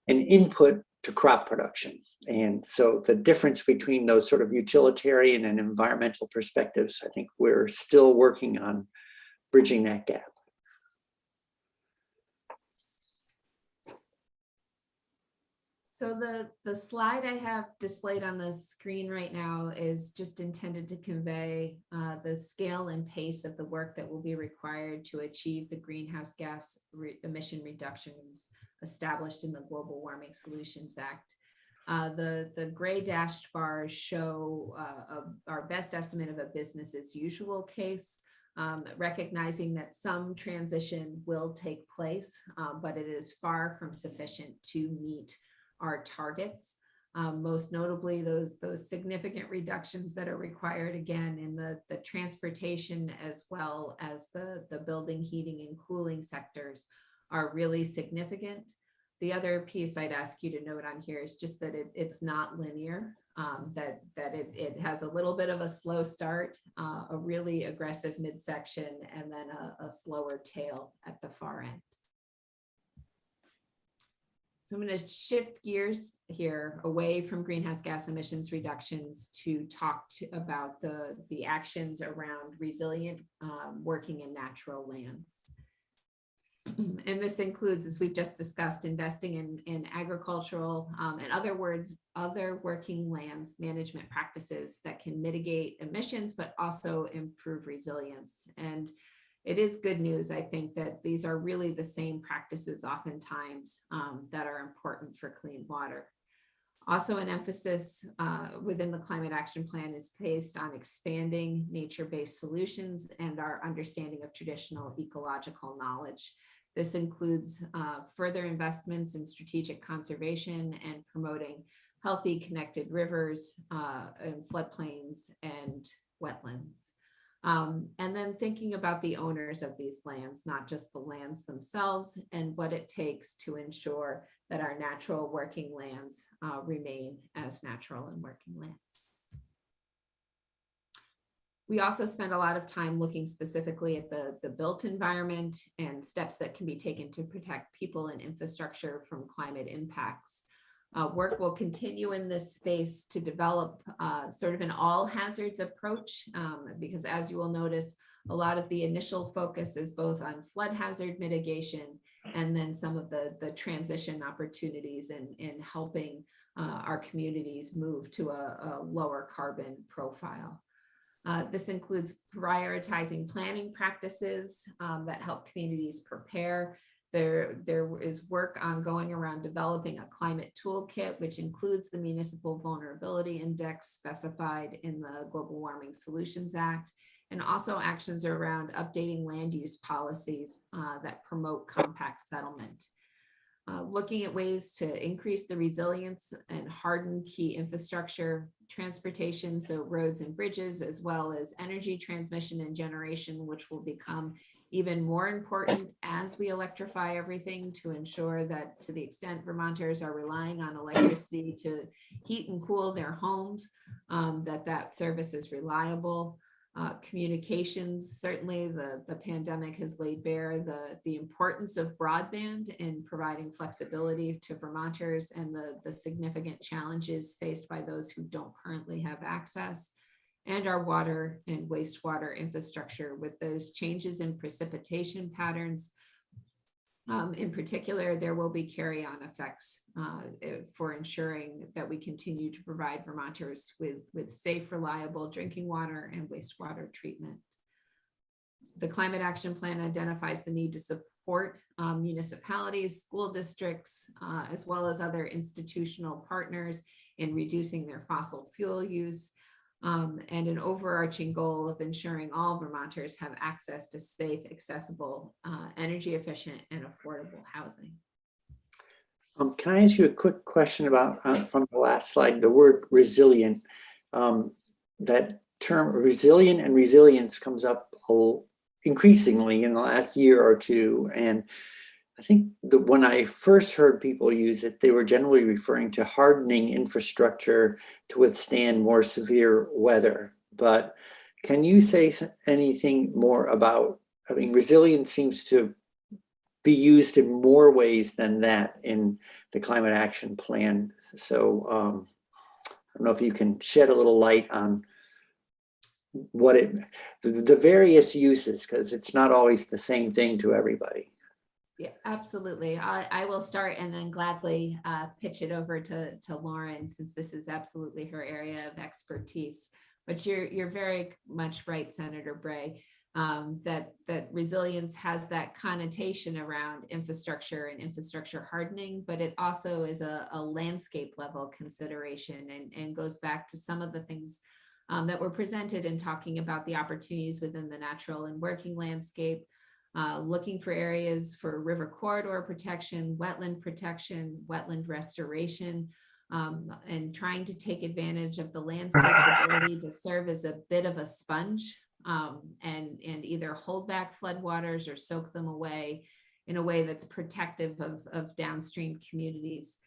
input to crop production. And so the difference between those sort of utilitarian and environmental perspectives, I think we're still working on bridging that gap. So the slide I have displayed on the screen right now is just intended to convey the scale and pace of the work that will be required to achieve the greenhouse gas emission reductions established in the Global Warming Solutions Act. The gray dashed bars show our best estimate of a business as usual case, recognizing that some transition will take place, but it is far from sufficient to meet our targets, most notably those significant reductions that are required again in the transportation as well as the building, heating, and cooling sectors are really significant. The other piece I'd ask you to note on here is just that it's not linear, that it has a little bit of a slow start, a really aggressive midsection, and then a slower tail at the far end. So I'm going to shift gears here away from greenhouse gas emissions reductions to talk about the actions around resilient working in natural lands. And this includes, as we've just discussed, investing in agricultural and other working lands management practices that can mitigate emissions, but also improve resilience. And it is good news, I think, that these are really the same practices oftentimes that are important for clean water. Also, an emphasis within the Climate Action Plan is placed on expanding nature-based solutions and our understanding of traditional ecological knowledge. This includes further investments in strategic conservation and promoting healthy connected rivers and floodplains and wetlands. And then thinking about the owners of these lands, not just the lands themselves, and what it takes to ensure that our natural working lands remain as natural and working lands. We also spend a lot of time looking specifically at the built environment and steps that can be taken to protect people and infrastructure from climate impacts. Work will continue in this space to develop sort of an all hazards approach, because as you will notice, a lot of the initial focus is both on flood hazard mitigation and then some of the transition opportunities in helping our communities move to a lower carbon profile. This includes prioritizing planning practices that help communities prepare. There is work ongoing around developing a climate toolkit, which includes the Municipal Vulnerability Index specified in the Global Warming Solutions Act, and also actions around updating land use policies that promote compact settlement. Looking at ways to increase the resilience and harden key infrastructure, transportation, so roads and bridges, as well as energy transmission and generation, which will become even more important as we electrify everything, to ensure that to the extent Vermonters are relying on electricity to heat and cool their homes, that service is reliable. Communications, certainly the pandemic has laid bare the importance of broadband in providing flexibility to Vermonters and the significant challenges faced by those who don't currently have access, and our water and wastewater infrastructure with those changes in precipitation patterns. In particular, there will be carry-on effects for ensuring that we continue to provide Vermonters with safe, reliable drinking water and wastewater treatment. The Climate Action Plan identifies the need to support municipalities, school districts, as well as other institutional partners in reducing their fossil fuel use, and an overarching goal of ensuring all Vermonters have access to safe, accessible, energy efficient, and affordable housing. Can I ask you a quick question about from the last slide, the word resilient? That term resilient and resilience comes up increasingly in the last year or two. And I think when I first heard people use it, they were generally referring to hardening infrastructure to withstand more severe weather. But can you say anything more about, I mean, resilience seems to be used in more ways than that in the Climate Action Plan. So I don't know if you can shed a little light on what the various uses, because it's not always the same thing to everybody. Yeah, absolutely. I will start and then gladly pitch it over to Lauren, since this is absolutely her area of expertise. But you're very much right, Senator Bray, that resilience has that connotation around infrastructure and infrastructure hardening, but it also is a landscape level consideration and goes back to some of the things that were presented in talking about the opportunities within the natural and working landscape. Looking for areas for river corridor protection, wetland restoration, and trying to take advantage of the landscape's ability to serve as a bit of a sponge and either hold back floodwaters or soak them away in a way that's protective of downstream communities.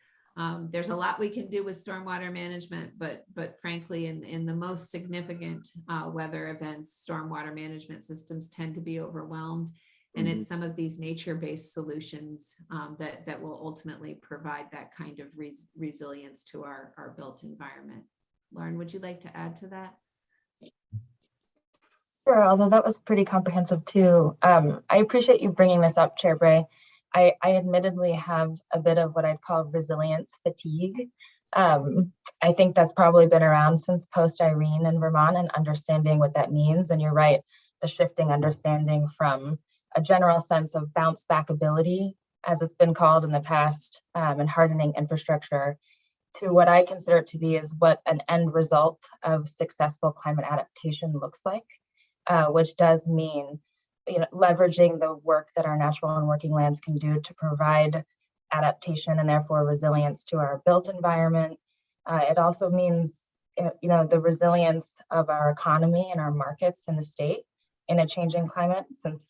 There's a lot we can do with stormwater management, but frankly, in the most significant weather events, stormwater management systems tend to be overwhelmed. And it's some of these nature-based solutions that will ultimately provide that kind of resilience to our built environment. Lauren, would you like to add to that? Sure, although that was pretty comprehensive too. I appreciate you bringing this up, Chair Bray. I admittedly have a bit of what I'd call resilience fatigue. I think that's probably been around since post-Irene in Vermont and understanding what that means. And you're right, the shifting understanding from a general sense of bounce back ability, as it's been called in the past, and hardening infrastructure, to what I consider it to be is what an end result of successful climate adaptation looks like, which does mean, leveraging the work that our natural and working lands can do to provide adaptation and therefore resilience to our built environment. It also means, the resilience of our economy and our markets in the state in a changing climate, since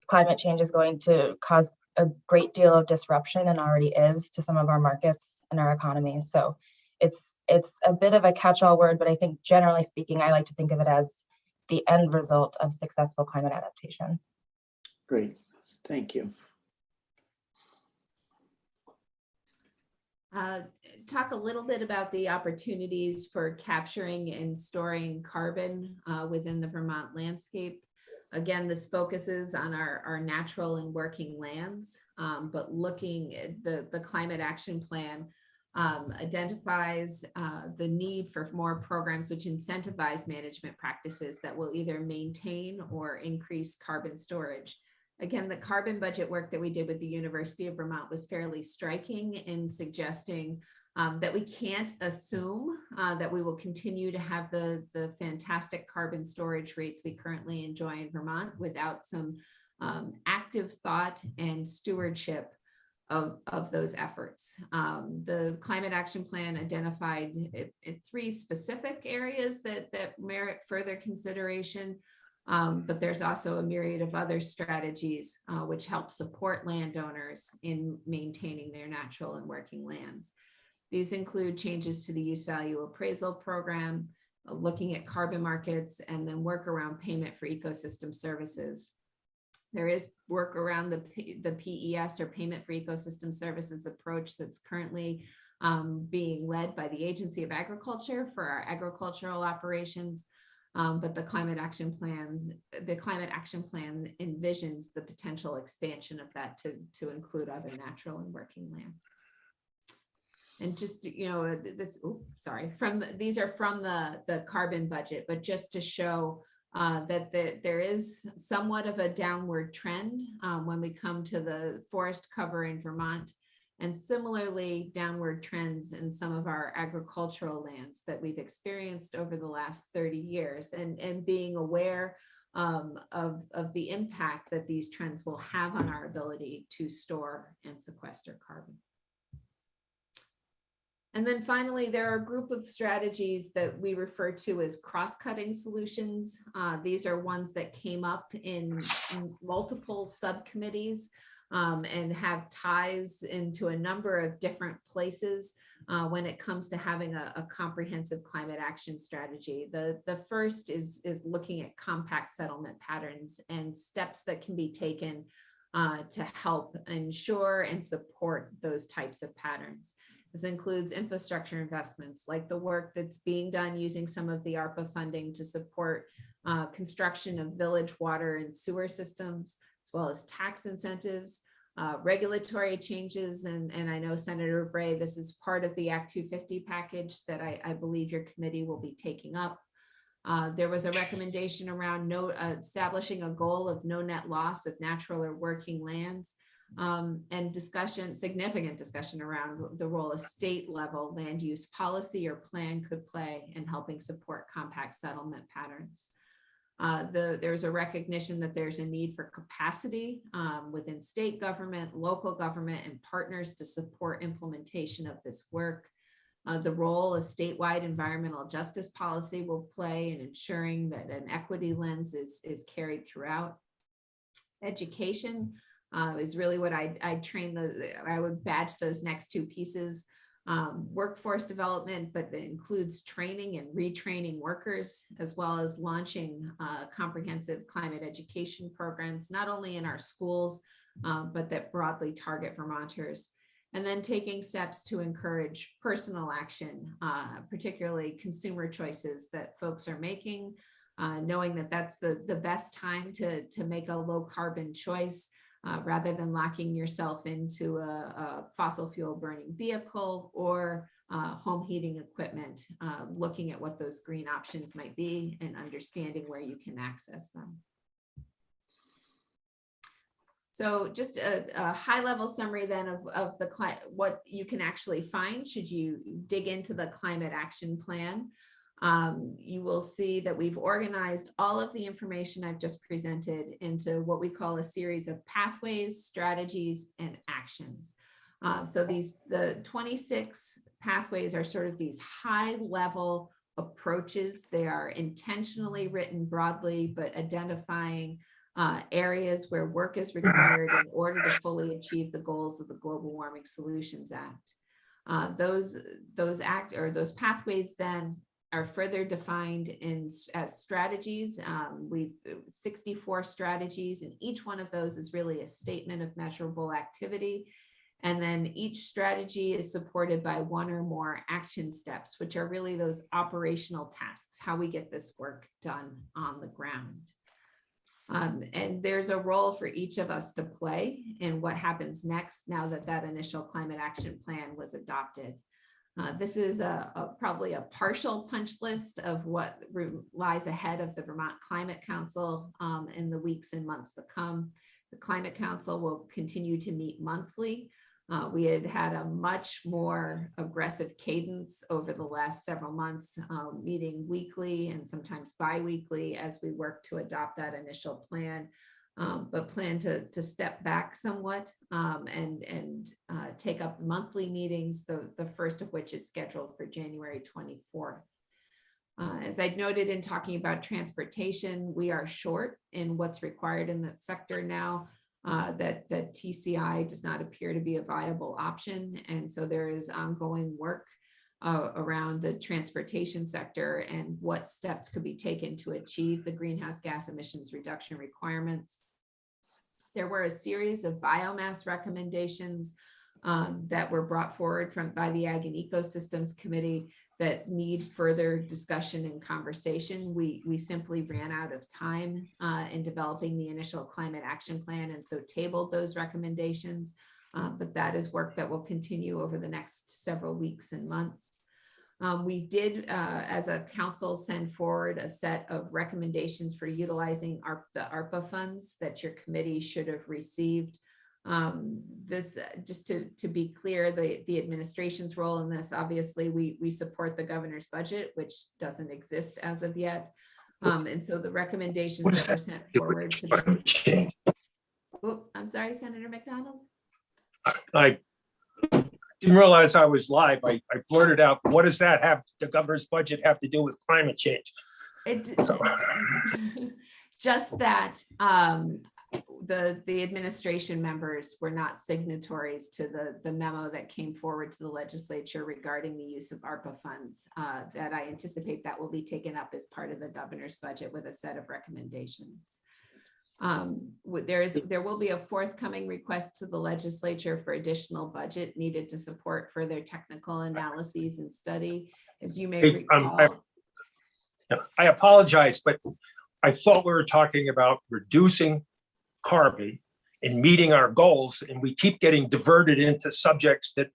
climate change is going to cause a great deal of disruption and already is to some of our markets and our economies. So it's a bit of a catch-all word, but I think generally speaking, I like to think of it as the end result of successful climate adaptation. Great, thank you. Talk a little bit about the opportunities for capturing and storing carbon within the Vermont landscape. Again, this focuses on our natural and working lands, but looking at the Climate Action Plan identifies the need for more programs which incentivize management practices that will either maintain or increase carbon storage. Again, the carbon budget work that we did with the University of Vermont was fairly striking in suggesting that we can't assume that we will continue to have the fantastic carbon storage rates we currently enjoy in Vermont without some active thought and stewardship of those efforts. The Climate Action Plan identified 3 specific areas that merit further consideration. But there's also a myriad of other strategies which help support landowners in maintaining their natural and working lands. These include changes to the use value appraisal program, looking at carbon markets, and then work around payment for ecosystem services. There is work around the PES, or payment for ecosystem services approach, that's currently being led by the Agency of Agriculture for our agricultural operations. But the Climate Action Plan envisions the potential expansion of that to include other natural and working lands. And just, these are from the carbon budget, but just to show that there is somewhat of a downward trend when we come to the forest cover in Vermont, and similarly downward trends in some of our agricultural lands that we've experienced over the last 30 years, and being aware of the impact that these trends will have on our ability to store and sequester carbon. And then finally, there are a group of strategies that we refer to as cross-cutting solutions. These are ones that came up in multiple subcommittees and have ties into a number of different places when it comes to having a comprehensive climate action strategy. The first is looking at compact settlement patterns and steps that can be taken to help ensure and support those types of patterns. This includes infrastructure investments, like the work that's being done using some of the ARPA funding to support construction of village water and sewer systems, as well as tax incentives, regulatory changes. And I know, Senator Bray, this is part of the Act 250 package that I believe your committee will be taking up. There was a recommendation around establishing a goal of no net loss of natural or working lands. And significant discussion around the role a state level land use policy or plan could play in helping support compact settlement patterns. There's a recognition that there's a need for capacity within state government, local government, and partners to support implementation of this work. The role a statewide environmental justice policy will play in ensuring that an equity lens is carried throughout. Education is really what I would badge those next 2 pieces. Workforce development, but that includes training and retraining workers, as well as launching comprehensive climate education programs, not only in our schools, but that broadly target Vermonters. And then taking steps to encourage personal action, particularly consumer choices that folks are making, knowing that that's the best time to make a low carbon choice. Rather than locking yourself into a fossil fuel burning vehicle or home heating equipment, looking at what those green options might be and understanding where you can access them. So just a high level summary then of the what you can actually find should you dig into the climate action plan. You will see that we've organized all of the information I've just presented into what we call a series of pathways, strategies, and actions. So the 26 pathways are sort of these high level approaches. They are intentionally written broadly, but identifying areas where work is required in order to fully achieve the goals of the Global Warming Solutions Act. Those pathways then are further defined as strategies. We've 64 strategies, and each one of those is really a statement of measurable activity. And then each strategy is supported by one or more action steps, which are really those operational tasks, how we get this work done on the ground. And there's a role for each of us to play in what happens next now that that initial climate action plan was adopted. This is probably a partial punch list of what lies ahead of the Vermont Climate Council in the weeks and months to come. The Climate Council will continue to meet monthly. We had a much more aggressive cadence over the last several months, meeting weekly and sometimes bi-weekly as we work to adopt that initial plan, but plan to step back somewhat and take up monthly meetings, the first of which is scheduled for January 24th. As I noted in talking about transportation, we are short in what's required in that sector now. That TCI does not appear to be a viable option. And so there is ongoing work around the transportation sector and what steps could be taken to achieve the greenhouse gas emissions reduction requirements. There were a series of biomass recommendations that were brought forward by the Ag and Ecosystems Committee that need further discussion and conversation. We simply ran out of time in developing the initial climate action plan, and so tabled those recommendations. But that is work that will continue over the next several weeks and months. We did, as a council, send forward a set of recommendations for utilizing the ARPA funds that your committee should have received. This, just to be clear, the administration's role in this, obviously we support the governor's budget, which doesn't exist as of yet. And so the recommendations that were sent forward to the, oh, I'm sorry, Senator McDonald. I didn't realize I was live. I blurted out, what does that have, the governor's budget have to do with climate change? Just that the administration members were not signatories to the memo that came forward to the legislature regarding the use of ARPA funds, that I anticipate that will be taken up as part of the governor's budget with a set of recommendations. There will be a forthcoming request to the legislature for additional budget needed to support further technical analyses and study. As you may recall. I apologize, but I thought we were talking about reducing carbon and meeting our goals, and we keep getting diverted into subjects that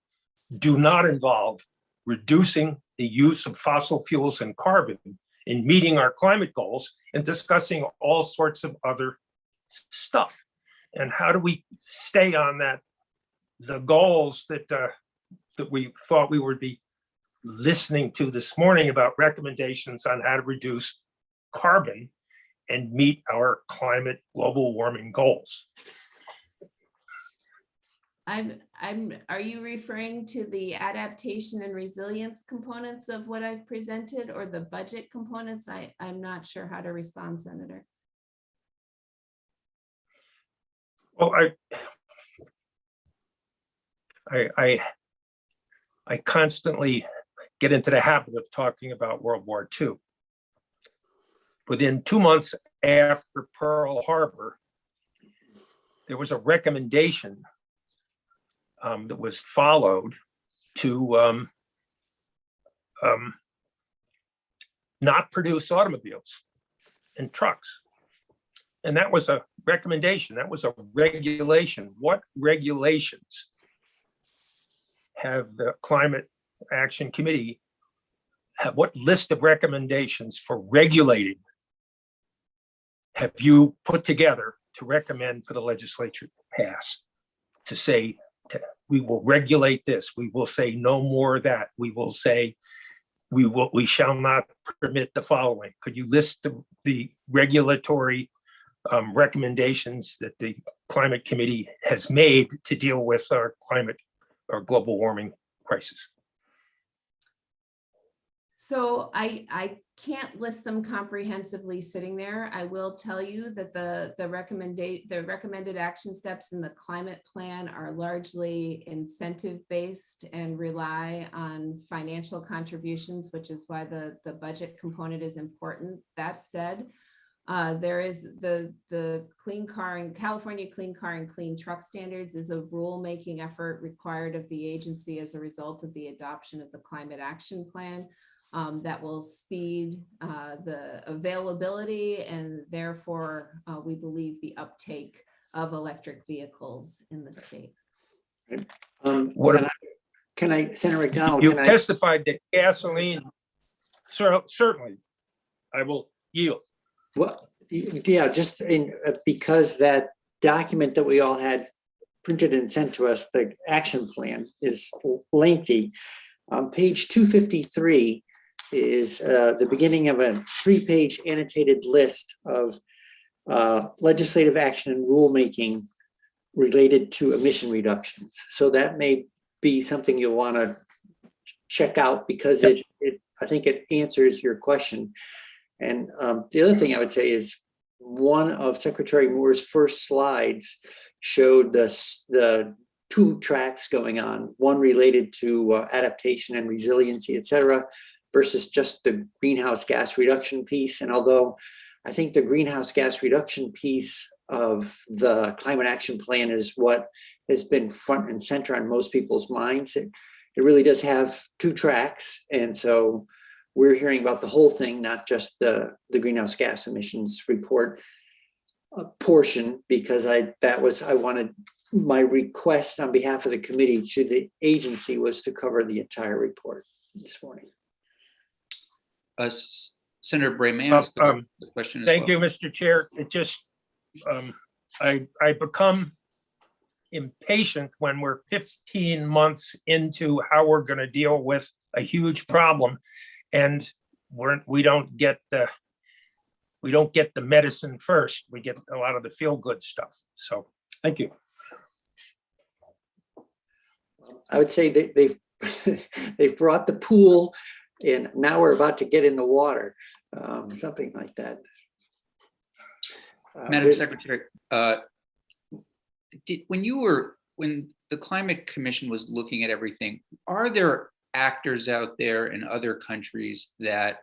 do not involve reducing the use of fossil fuels and carbon in meeting our climate goals and discussing all sorts of other stuff. And how do we stay on the goals that we thought we would be listening to this morning about recommendations on how to reduce carbon and meet our climate global warming goals? Are you referring to the adaptation and resilience components of what I've presented, or the budget components? I'm not sure how to respond, Senator. Well, I constantly get into the habit of talking about World War II. Within 2 months after Pearl Harbor, there was a recommendation that was followed to not produce automobiles and trucks. And that was a recommendation, that was a regulation. What regulations have the Climate Action Committee, what list of recommendations for regulating have you put together to recommend for the legislature to pass to say, we will regulate this, we will say no more of that, we will say, we shall not permit the following. Could you list the regulatory recommendations that the climate committee has made to deal with our global warming crisis? So I can't list them comprehensively sitting there. I will tell you that the recommended action steps in the climate plan are largely incentive based and rely on financial contributions, which is why the budget component is important. That said, there is the Clean Car and California Clean Car and Clean Truck Standards is a rulemaking effort required of the agency as a result of the adoption of the Climate Action Plan. That will speed the availability and therefore we believe the uptake of electric vehicles in the state. Can I, Senator McDonald? You've testified that gasoline, certainly, I will yield. Well, yeah, just because that document that we all had printed and sent to us, the action plan is lengthy. Page 253 is the beginning of a 3-page annotated list of legislative action and rulemaking related to emission reductions. So that may be something you'll want to check out because I think it answers your question. And the other thing I would say is one of Secretary Moore's first slides showed the 2 tracks going on, one related to adaptation and resiliency, et cetera, versus just the greenhouse gas reduction piece. And although I think the greenhouse gas reduction piece of the climate action plan is what has been front and center on most people's minds, it really does have 2 tracks. And so we're hearing about the whole thing, not just the greenhouse gas emissions report portion, because I wanted my request on behalf of the committee to the agency was to cover the entire report this morning. Senator Bray, may I ask the question as well? Thank you, Mr. Chair. It just, I become impatient when we're 15 months into how we're going to deal with a huge problem, and we don't get the medicine first. We get a lot of the feel-good stuff. So, thank you. I would say that they've brought the pool, and now we're about to get in the water, something like that. Madam Secretary, when the Climate Commission was looking at everything, are there actors out there in other countries that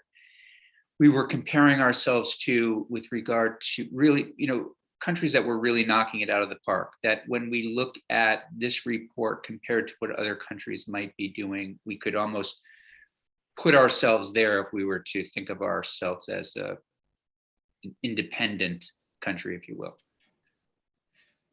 we were comparing ourselves to with regard to really, countries that were really knocking it out of the park, that when we look at this report compared to what other countries might be doing, we could almost put ourselves there if we were to think of ourselves as an independent country, if you will?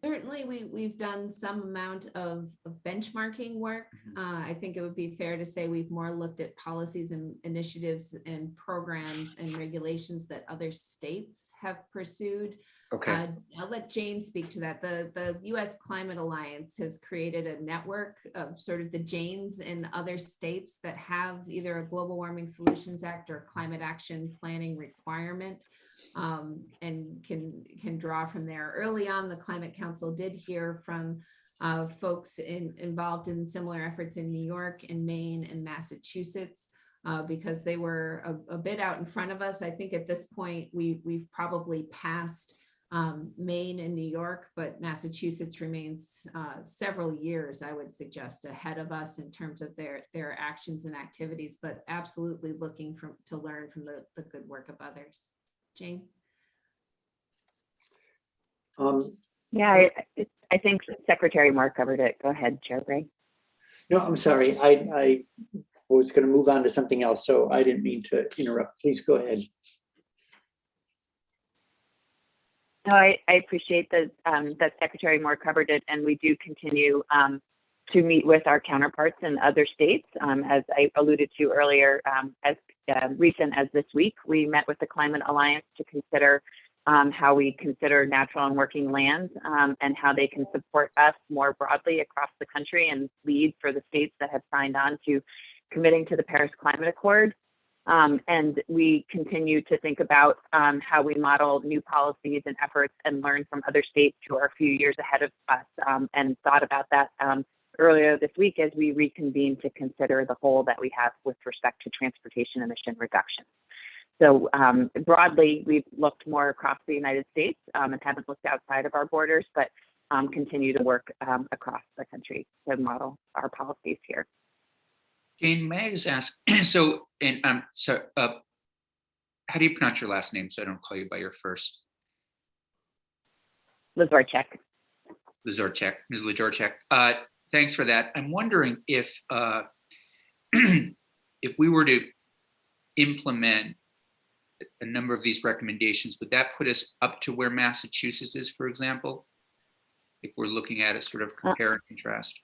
Certainly, we've done some amount of benchmarking work. I think it would be fair to say we've more looked at policies and initiatives and programs and regulations that other states have pursued. Okay. I'll let Jane speak to that. The U.S. Climate Alliance has created a network of sort of the Janes in other states that have either a Global Warming Solutions Act or climate action planning requirement. And can draw from there. Early on, the Climate Council did hear from folks involved in similar efforts in New York and Maine and Massachusetts because they were a bit out in front of us. I think at this point we've probably passed Maine and New York, but Massachusetts remains several years, I would suggest, ahead of us in terms of their actions and activities, but absolutely looking to learn from the good work of others. Jane? Yeah, I think Secretary Moore covered it. Go ahead, Chair Gray. No, I'm sorry. I was going to move on to something else, so I didn't mean to interrupt. Please go ahead. No, I appreciate that Secretary Moore covered it, and we do continue to meet with our counterparts in other states. As I alluded to earlier, as recent as this week, we met with the Climate Alliance to consider how we consider natural and working lands, and how they can support us more broadly across the country and lead for the states that have signed on to committing to the Paris Climate Accord. And we continue to think about how we model new policies and efforts and learn from other states who are a few years ahead of us, and thought about that earlier this week as we reconvene to consider the whole that we have with respect to transportation emission reduction. So broadly, we've looked more across the United States and haven't looked outside of our borders, but continue to work across the country to model our policies here. Jane, may I just ask, so how do you pronounce your last name so I don't call you by your first? Lazorchek. Lazorchek, Ms. Lazorchek. Thanks for that. I'm wondering if if we were to implement a number of these recommendations, would that put us up to where Massachusetts is, for example, if we're looking at a sort of compare and contrast?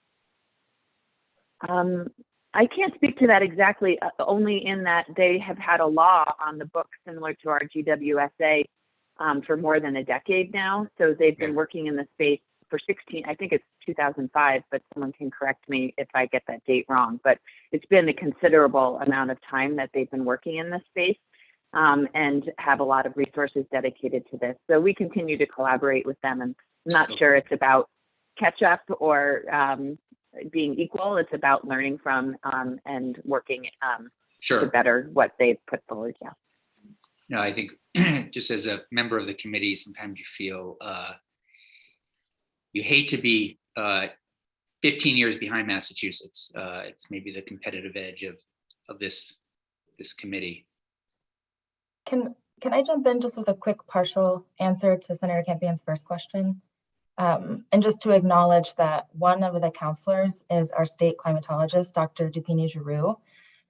I can't speak to that exactly, only in that they have had a law on the books similar to our GWSA for more than a decade now. So they've been working in the space for 16, I think it's 2005, but someone can correct me if I get that date wrong. But it's been a considerable amount of time that they've been working in this space, and have a lot of resources dedicated to this. So we continue to collaborate with them, and I'm not sure it's about catch up or being equal. It's about learning from and working to better what they've put forward. Yeah. No, I think just as a member of the committee, sometimes you feel you hate to be 15 years behind Massachusetts. It's maybe the competitive edge of this committee. Can I jump in just with a quick partial answer to Senator Campion's first question? And just to acknowledge that one of the counselors is our state climatologist, Dr. Dupini-Giroux,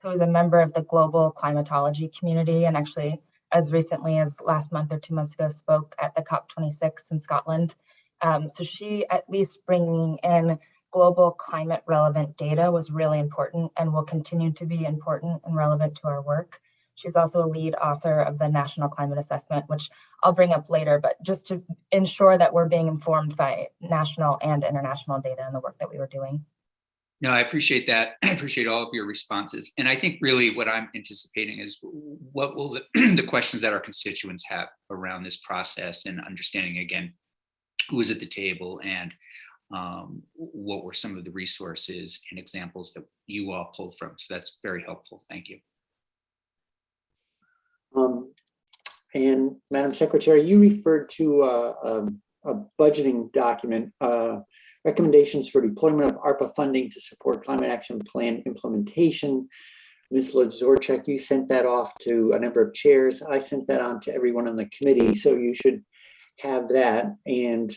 who is a member of the global climatology community, and actually as recently as last month or 2 months ago spoke at the COP26 in Scotland. So she, at least bringing in global climate relevant data, was really important and will continue to be important and relevant to our work. She's also a lead author of the National Climate Assessment, which I'll bring up later, but just to ensure that we're being informed by national and international data in the work that we were doing. No, I appreciate that. I appreciate all of your responses. And I think really what I'm anticipating is what will the questions that our constituents have around this process, and understanding again, who was at the table and what were some of the resources and examples that you all pulled from. So that's very helpful. Thank you. And Madam Secretary, you referred to a budgeting document, recommendations for deployment of ARPA funding to support climate action plan implementation. Ms. Lazorchek, you sent that off to a number of chairs. I sent that on to everyone on the committee, so you should have that. And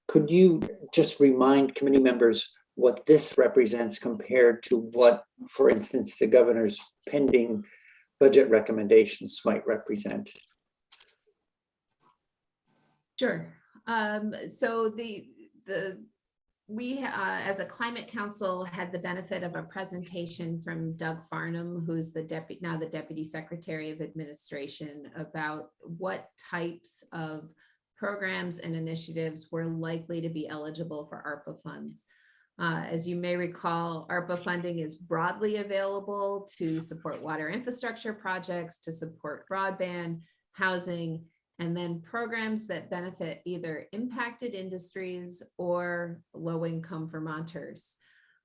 could you just remind committee members what this represents compared to what, for instance, the governor's pending budget recommendations might represent? Sure. So we as a climate council had the benefit of a presentation from Doug Farnham, who's the Deputy Secretary of Administration, about what types of programs and initiatives were likely to be eligible for ARPA funds. As you may recall, ARPA funding is broadly available to support water infrastructure projects, to support broadband, housing, and then programs that benefit either impacted industries or low-income Vermonters.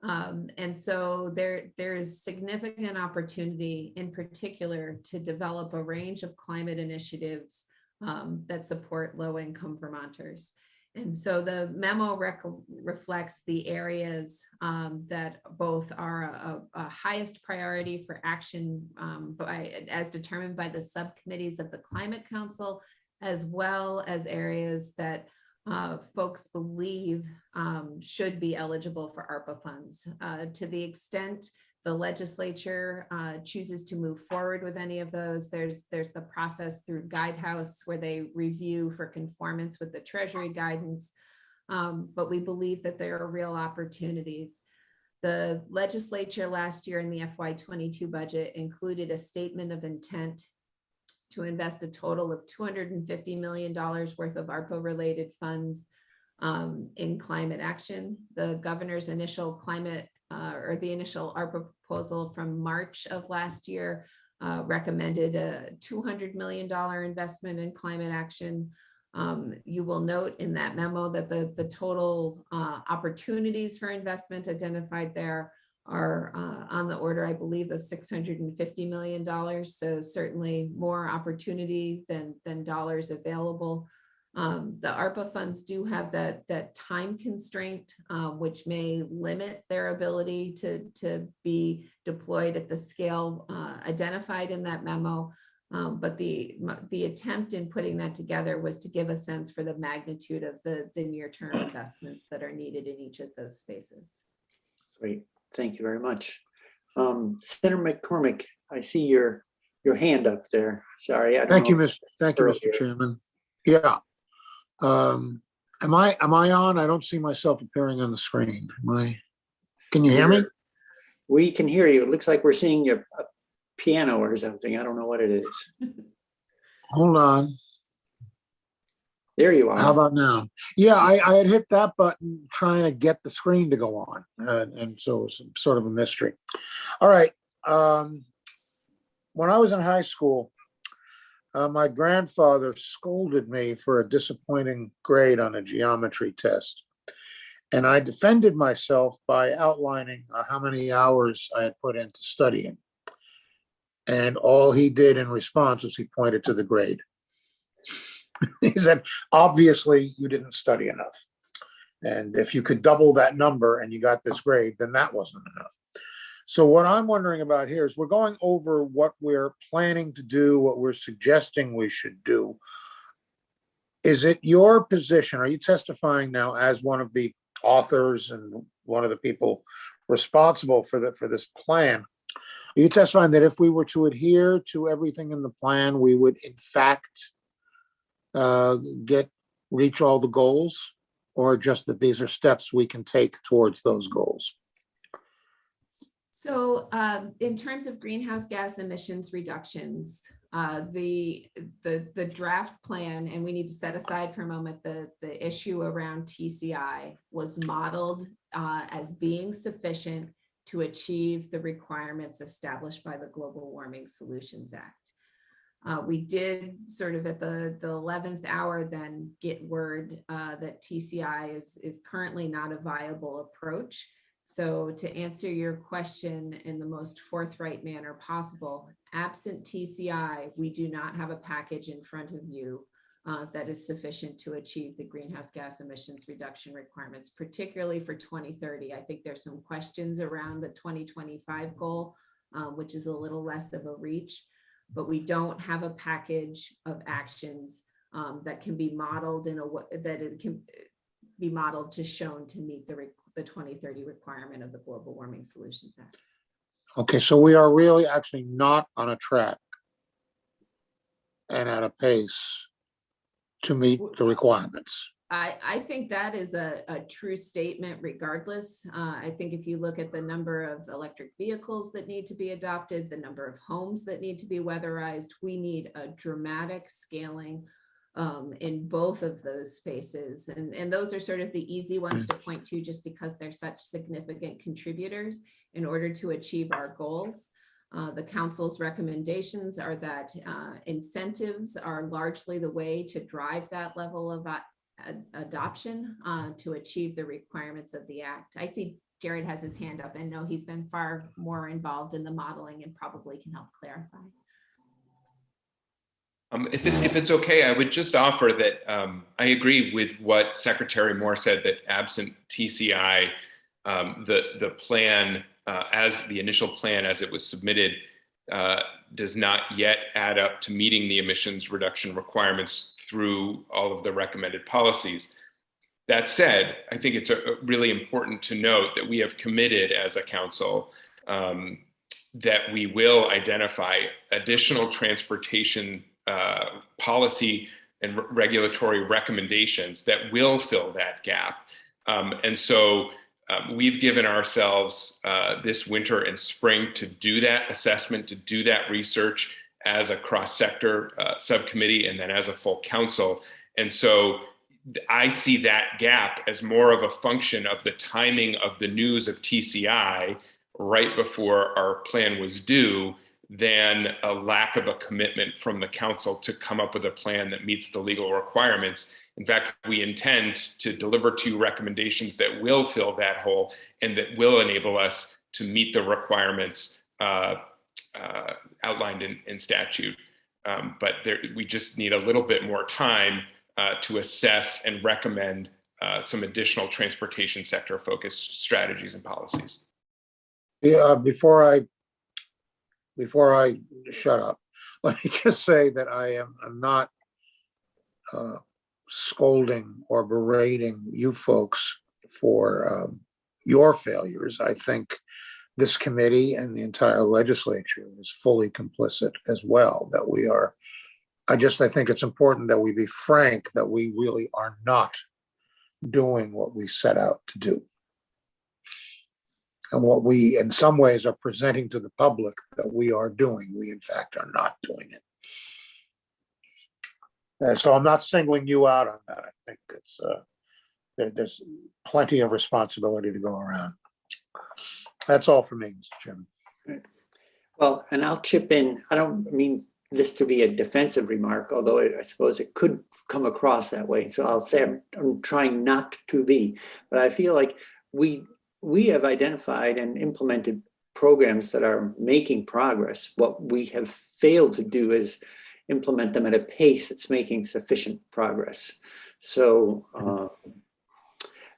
And so there's significant opportunity in particular to develop a range of climate initiatives that support low-income Vermonters. And so the memo reflects the areas that both are a highest priority for action as determined by the subcommittees of the Climate Council, as well as areas that folks believe should be eligible for ARPA funds. To the extent the legislature chooses to move forward with any of those, there's the process through Guidehouse where they review for conformance with the Treasury guidance, but we believe that there are real opportunities. The legislature last year in the FY22 budget included a statement of intent to invest a total of $250 million worth of ARPA-related funds in climate action. The governor's initial the initial ARPA proposal from March of last year recommended a $200 million investment in climate action. You will note in that memo that the total opportunities for investment identified there are on the order, I believe, of $650 million. So certainly more opportunity than dollars available. The ARPA funds do have that time constraint, which may limit their ability to be deployed at the scale identified in that memo. But the attempt in putting that together was to give a sense for the magnitude of the near-term investments that are needed in each of those spaces. Great, thank you very much. Senator McCormick, I see your hand up there. Sorry. Thank you, Mr. Chairman. Yeah. Am I on? I don't see myself appearing on the screen. Can you hear me? We can hear you. It looks like we're seeing a piano or something. I don't know what it is. Hold on. There you are. How about now? Yeah, I had hit that button trying to get the screen to go on. And so it was sort of a mystery. All right. When I was in high school, my grandfather scolded me for a disappointing grade on a geometry test. And I defended myself by outlining how many hours I had put into studying. And all he did in response was he pointed to the grade. He said, obviously, you didn't study enough. And if you could double that number and you got this grade, then that wasn't enough. So what I'm wondering about here is we're going over what we're planning to do, what we're suggesting we should do. Is it your position? Are you testifying now as one of the authors and one of the people responsible for this plan? Are you testifying that if we were to adhere to everything in the plan, we would in fact reach all the goals, or just that these are steps we can take towards those goals? So in terms of greenhouse gas emissions reductions, the draft plan, and we need to set aside for a moment the issue around TCI, was modeled as being sufficient to achieve the requirements established by the Global Warming Solutions Act. We did sort of at the 11th hour then get word that TCI is currently not a viable approach. So to answer your question in the most forthright manner possible, absent TCI, we do not have a package in front of you that is sufficient to achieve the greenhouse gas emissions reduction requirements, particularly for 2030. I think there's some questions around the 2025 goal, which is a little less of a reach, but we don't have a package of actions that can be modeled in a way that it can be modeled to shown to meet the 2030 requirement of the Global Warming Solutions Act. Okay, so we are really actually not on a track and at a pace to meet the requirements. I think that is a true statement regardless. I think if you look at the number of electric vehicles that need to be adopted, the number of homes that need to be weatherized, we need a dramatic scaling in both of those spaces. And those are sort of the easy ones to point to just because they're such significant contributors in order to achieve our goals. The council's recommendations are that incentives are largely the way to drive that level of adoption to achieve the requirements of the act. I see Jared has his hand up and know he's been far more involved in the modeling and probably can help clarify. If it's okay, I would just offer that I agree with what Secretary Moore said, that absent TCI, the plan as the initial plan as it was submitted does not yet add up to meeting the emissions reduction requirements through all of the recommended policies. That said, I think it's really important to note that we have committed as a council that we will identify additional transportation policy and regulatory recommendations that will fill that gap. And so we've given ourselves this winter and spring to do that assessment, to do that research, as a cross-sector subcommittee and then as a full council. And so I see that gap as more of a function of the timing of the news of TCI right before our plan was due than a lack of a commitment from the council to come up with a plan that meets the legal requirements. In fact, we intend to deliver to you recommendations that will fill that hole and that will enable us to meet the requirements outlined in statute. But we just need a little bit more time to assess and recommend some additional transportation sector focused strategies and policies. Yeah, before I shut up, let me just say that I'm not scolding or berating you folks for your failures. I think this committee and the entire legislature is fully complicit as well, that we are. I think it's important that we be frank that we really are not doing what we set out to do. And what we, in some ways, are presenting to the public that we are doing, we in fact are not doing it. And so I'm not singling you out on that. I think it's there's plenty of responsibility to go around. That's all for me, Mr. Chairman. Well, and I'll chip in. I don't mean this to be a defensive remark, although I suppose it could come across that way. So I'll say I'm trying not to be, but I feel like we have identified and implemented programs that are making progress. What we have failed to do is implement them at a pace that's making sufficient progress. So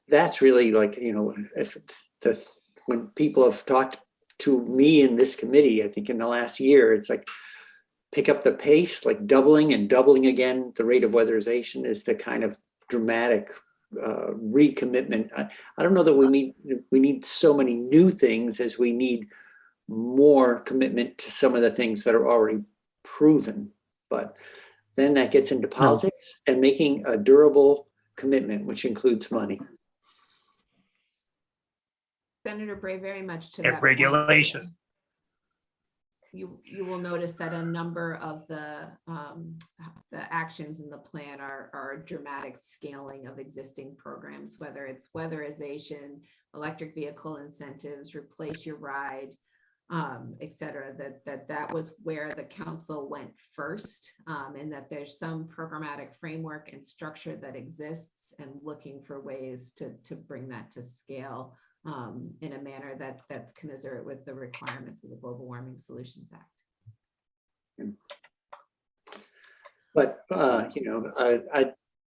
that's really like, when people have talked to me in this committee, I think in the last year, it's like, pick up the pace, like doubling and doubling again. The rate of weatherization is the kind of dramatic recommitment. I don't know that we need so many new things as we need more commitment to some of the things that are already proven. But then that gets into politics and making a durable commitment, which includes money. Senator Bray, very much to And that regulation. point. You will notice that a number of the actions in the plan are a dramatic scaling of existing programs, whether it's weatherization, electric vehicle incentives, replace your ride, et cetera, that was where the council went first, and that there's some programmatic framework and structure that exists, and looking for ways to bring that to scale in a manner that's commensurate with the requirements of the Global Warming Solutions Act. But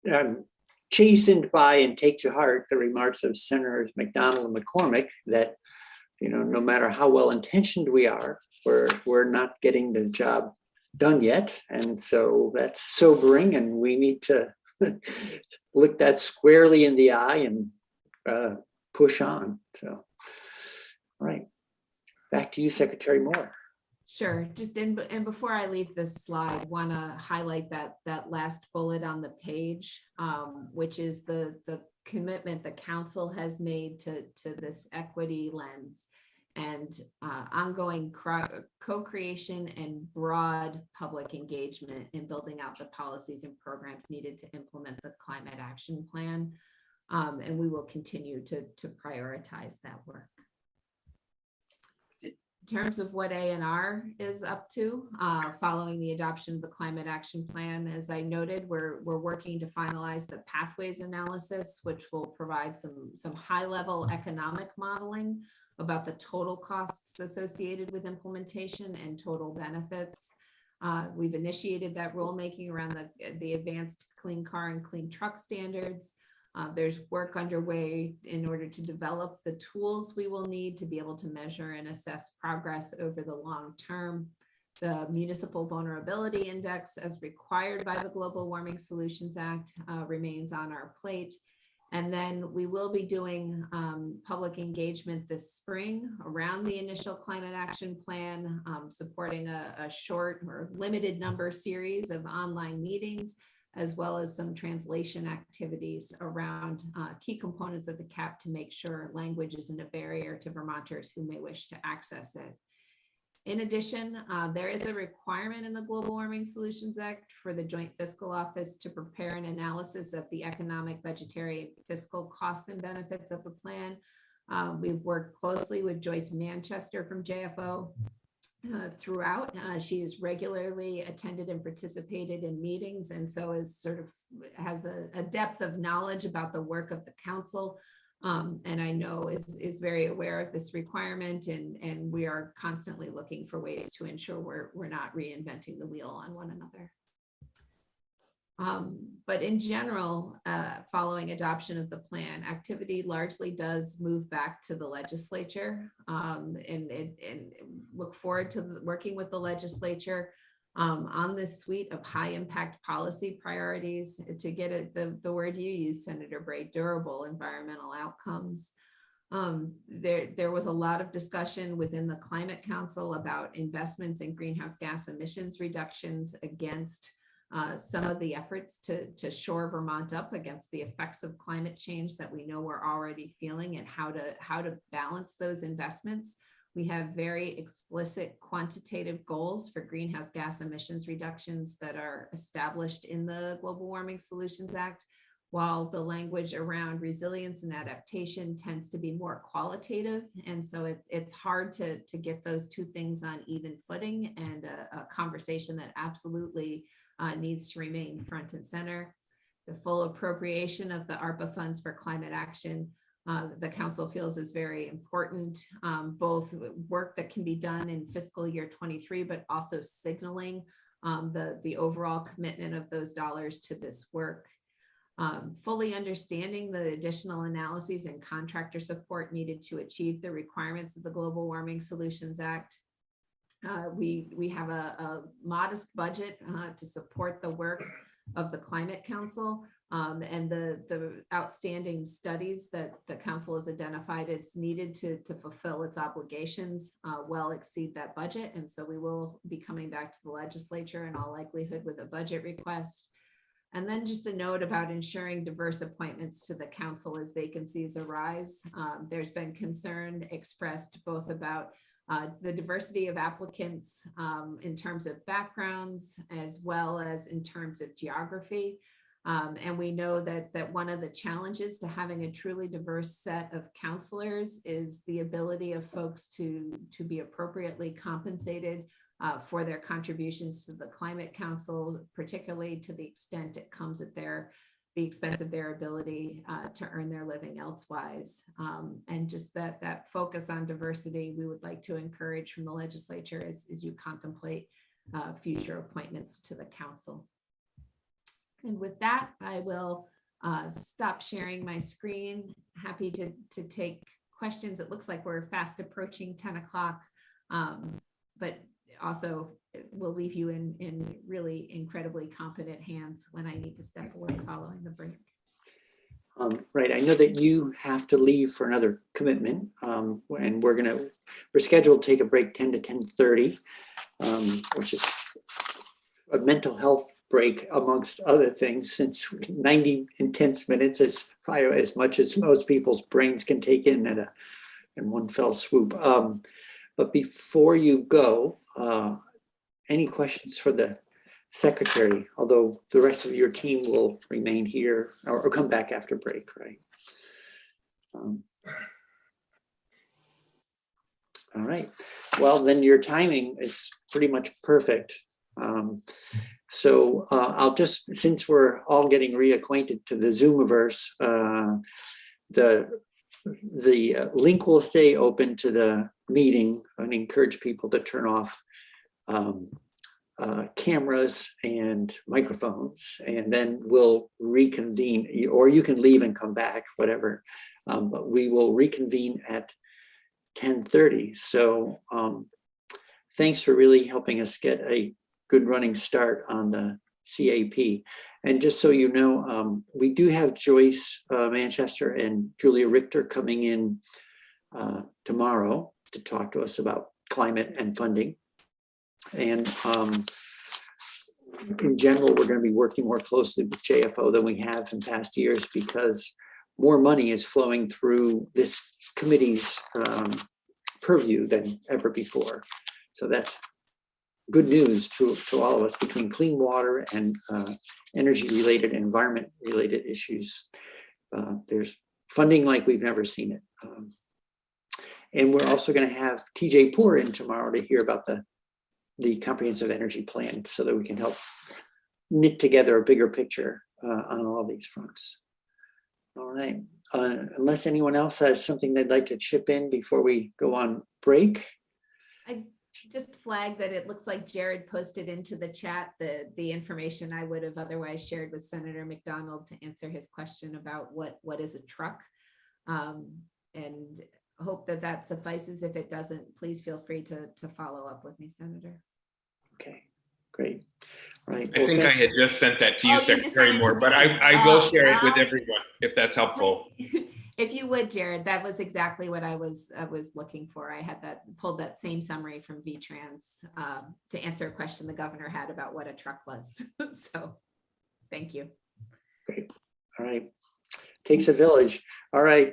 I'm chastened by and take to heart the remarks of Senators McDonald and McCormick that, no matter how well intentioned we are, we're not getting the job done yet. And so that's sobering, and we need to look that squarely in the eye and push on. So, all right, back to you, Secretary Moore. Sure. Just and before I leave this slide, want to highlight that last bullet on the page, which is the commitment the council has made to this equity lens and ongoing co-creation and broad public engagement in building out the policies and programs needed to implement the climate action plan. And we will continue to prioritize that work. In terms of what A&R is up to following the adoption of the climate action plan, as I noted, we're working to finalize the pathways analysis, which will provide some high-level economic modeling about the total costs associated with implementation and total benefits. We've initiated that rulemaking around the advanced clean car and clean truck standards. There's work underway in order to develop the tools we will need to be able to measure and assess progress over the long term. The Municipal Vulnerability Index, as required by the Global Warming Solutions Act, remains on our plate. And then we will be doing public engagement this spring around the initial climate action plan, supporting a short or limited number series of online meetings, as well as some translation activities around key components of the CAP to make sure language isn't a barrier to Vermonters who may wish to access it. In addition, there is a requirement in the Global Warming Solutions Act for the Joint Fiscal Office to prepare an analysis of the economic, budgetary, fiscal costs and benefits of the plan. We've worked closely with Joyce Manchester from JFO throughout. She has regularly attended and participated in meetings, and so is sort of has a depth of knowledge about the work of the council. And I know is very aware of this requirement, and we are constantly looking for ways to ensure we're not reinventing the wheel on one another. But in general, following adoption of the plan, activity largely does move back to the legislature, and look forward to working with the legislature on this suite of high impact policy priorities to get at the word you used, Senator Bray, durable environmental outcomes. There was a lot of discussion within the Climate Council about investments in greenhouse gas emissions reductions against some of the efforts to shore Vermont up against the effects of climate change that we know we're already feeling, and how to balance those investments. We have very explicit quantitative goals for greenhouse gas emissions reductions that are established in the Global Warming Solutions Act, while the language around resilience and adaptation tends to be more qualitative. And so it's hard to get those two things on even footing, and a conversation that absolutely needs to remain front and center. The full appropriation of the ARPA funds for climate action, the council feels is very important, both work that can be done in fiscal year 23, but also signaling the overall commitment of those dollars to this work. Fully understanding the additional analyses and contractor support needed to achieve the requirements of the Global Warming Solutions Act. We have a modest budget to support the work of the Climate Council, and the outstanding studies that the council has identified it's needed to fulfill its obligations well exceed that budget. And so we will be coming back to the legislature in all likelihood with a budget request. And then just a note about ensuring diverse appointments to the council as vacancies arise. There's been concern expressed both about the diversity of applicants in terms of backgrounds, as well as in terms of geography. And we know that one of the challenges to having a truly diverse set of counselors is the ability of folks to be appropriately compensated for their contributions to the Climate Council, particularly to the extent it comes at the expense of their ability to earn their living elsewise. And just that focus on diversity, we would like to encourage from the legislature as you contemplate future appointments to the council. And with that, I will stop sharing my screen. Happy to take questions. It looks like we're fast approaching 10 o'clock, but also we'll leave you in really incredibly competent hands when I need to step away following the break. Right, I know that you have to leave for another commitment, and we're scheduled to take a break 10 to 10:30, which is a mental health break amongst other things, since 90 intense minutes is probably as much as most people's brains can take in one fell swoop. But before you go, any questions for the secretary? Although the rest of your team will remain here or come back after break, right? All right. Well, then your timing is pretty much perfect. So I'll just, since we're all getting reacquainted to the Zoomiverse, the link will stay open to the meeting, and encourage people to turn off cameras and microphones, and then we'll reconvene, or you can leave and come back, whatever. But we will reconvene at 10:30. So thanks for really helping us get a good running start on the CAP. And just so you know, we do have Joyce Manchester and Julia Richter coming in tomorrow to talk to us about climate and funding. And in general, we're going to be working more closely with JFO than we have in past years, because more money is flowing through this committee's purview than ever before. So that's good news to all of us between clean water and energy-related, environment-related issues. There's funding like we've never seen it. And we're also going to have TJ Poor in tomorrow to hear about the comprehensive energy plan so that we can help knit together a bigger picture on all these fronts. All right. Unless anyone else has something they'd like to chip in before we go on break. I just flagged that it looks like Jared posted into the chat the information I would have otherwise shared with Senator McDonald to answer his question about what is a truck. And hope that suffices. If it doesn't, please feel free to follow up with me, Senator. Okay, great. All right. I think I had just sent that to you, Secretary Moore, but I will share it with everyone if that's helpful. If you would, Jared, that was exactly what I was looking for. I had pulled that same summary from VTrans to answer a question the governor had about what a truck was. So thank you. Great. All right. Takes a village. All right.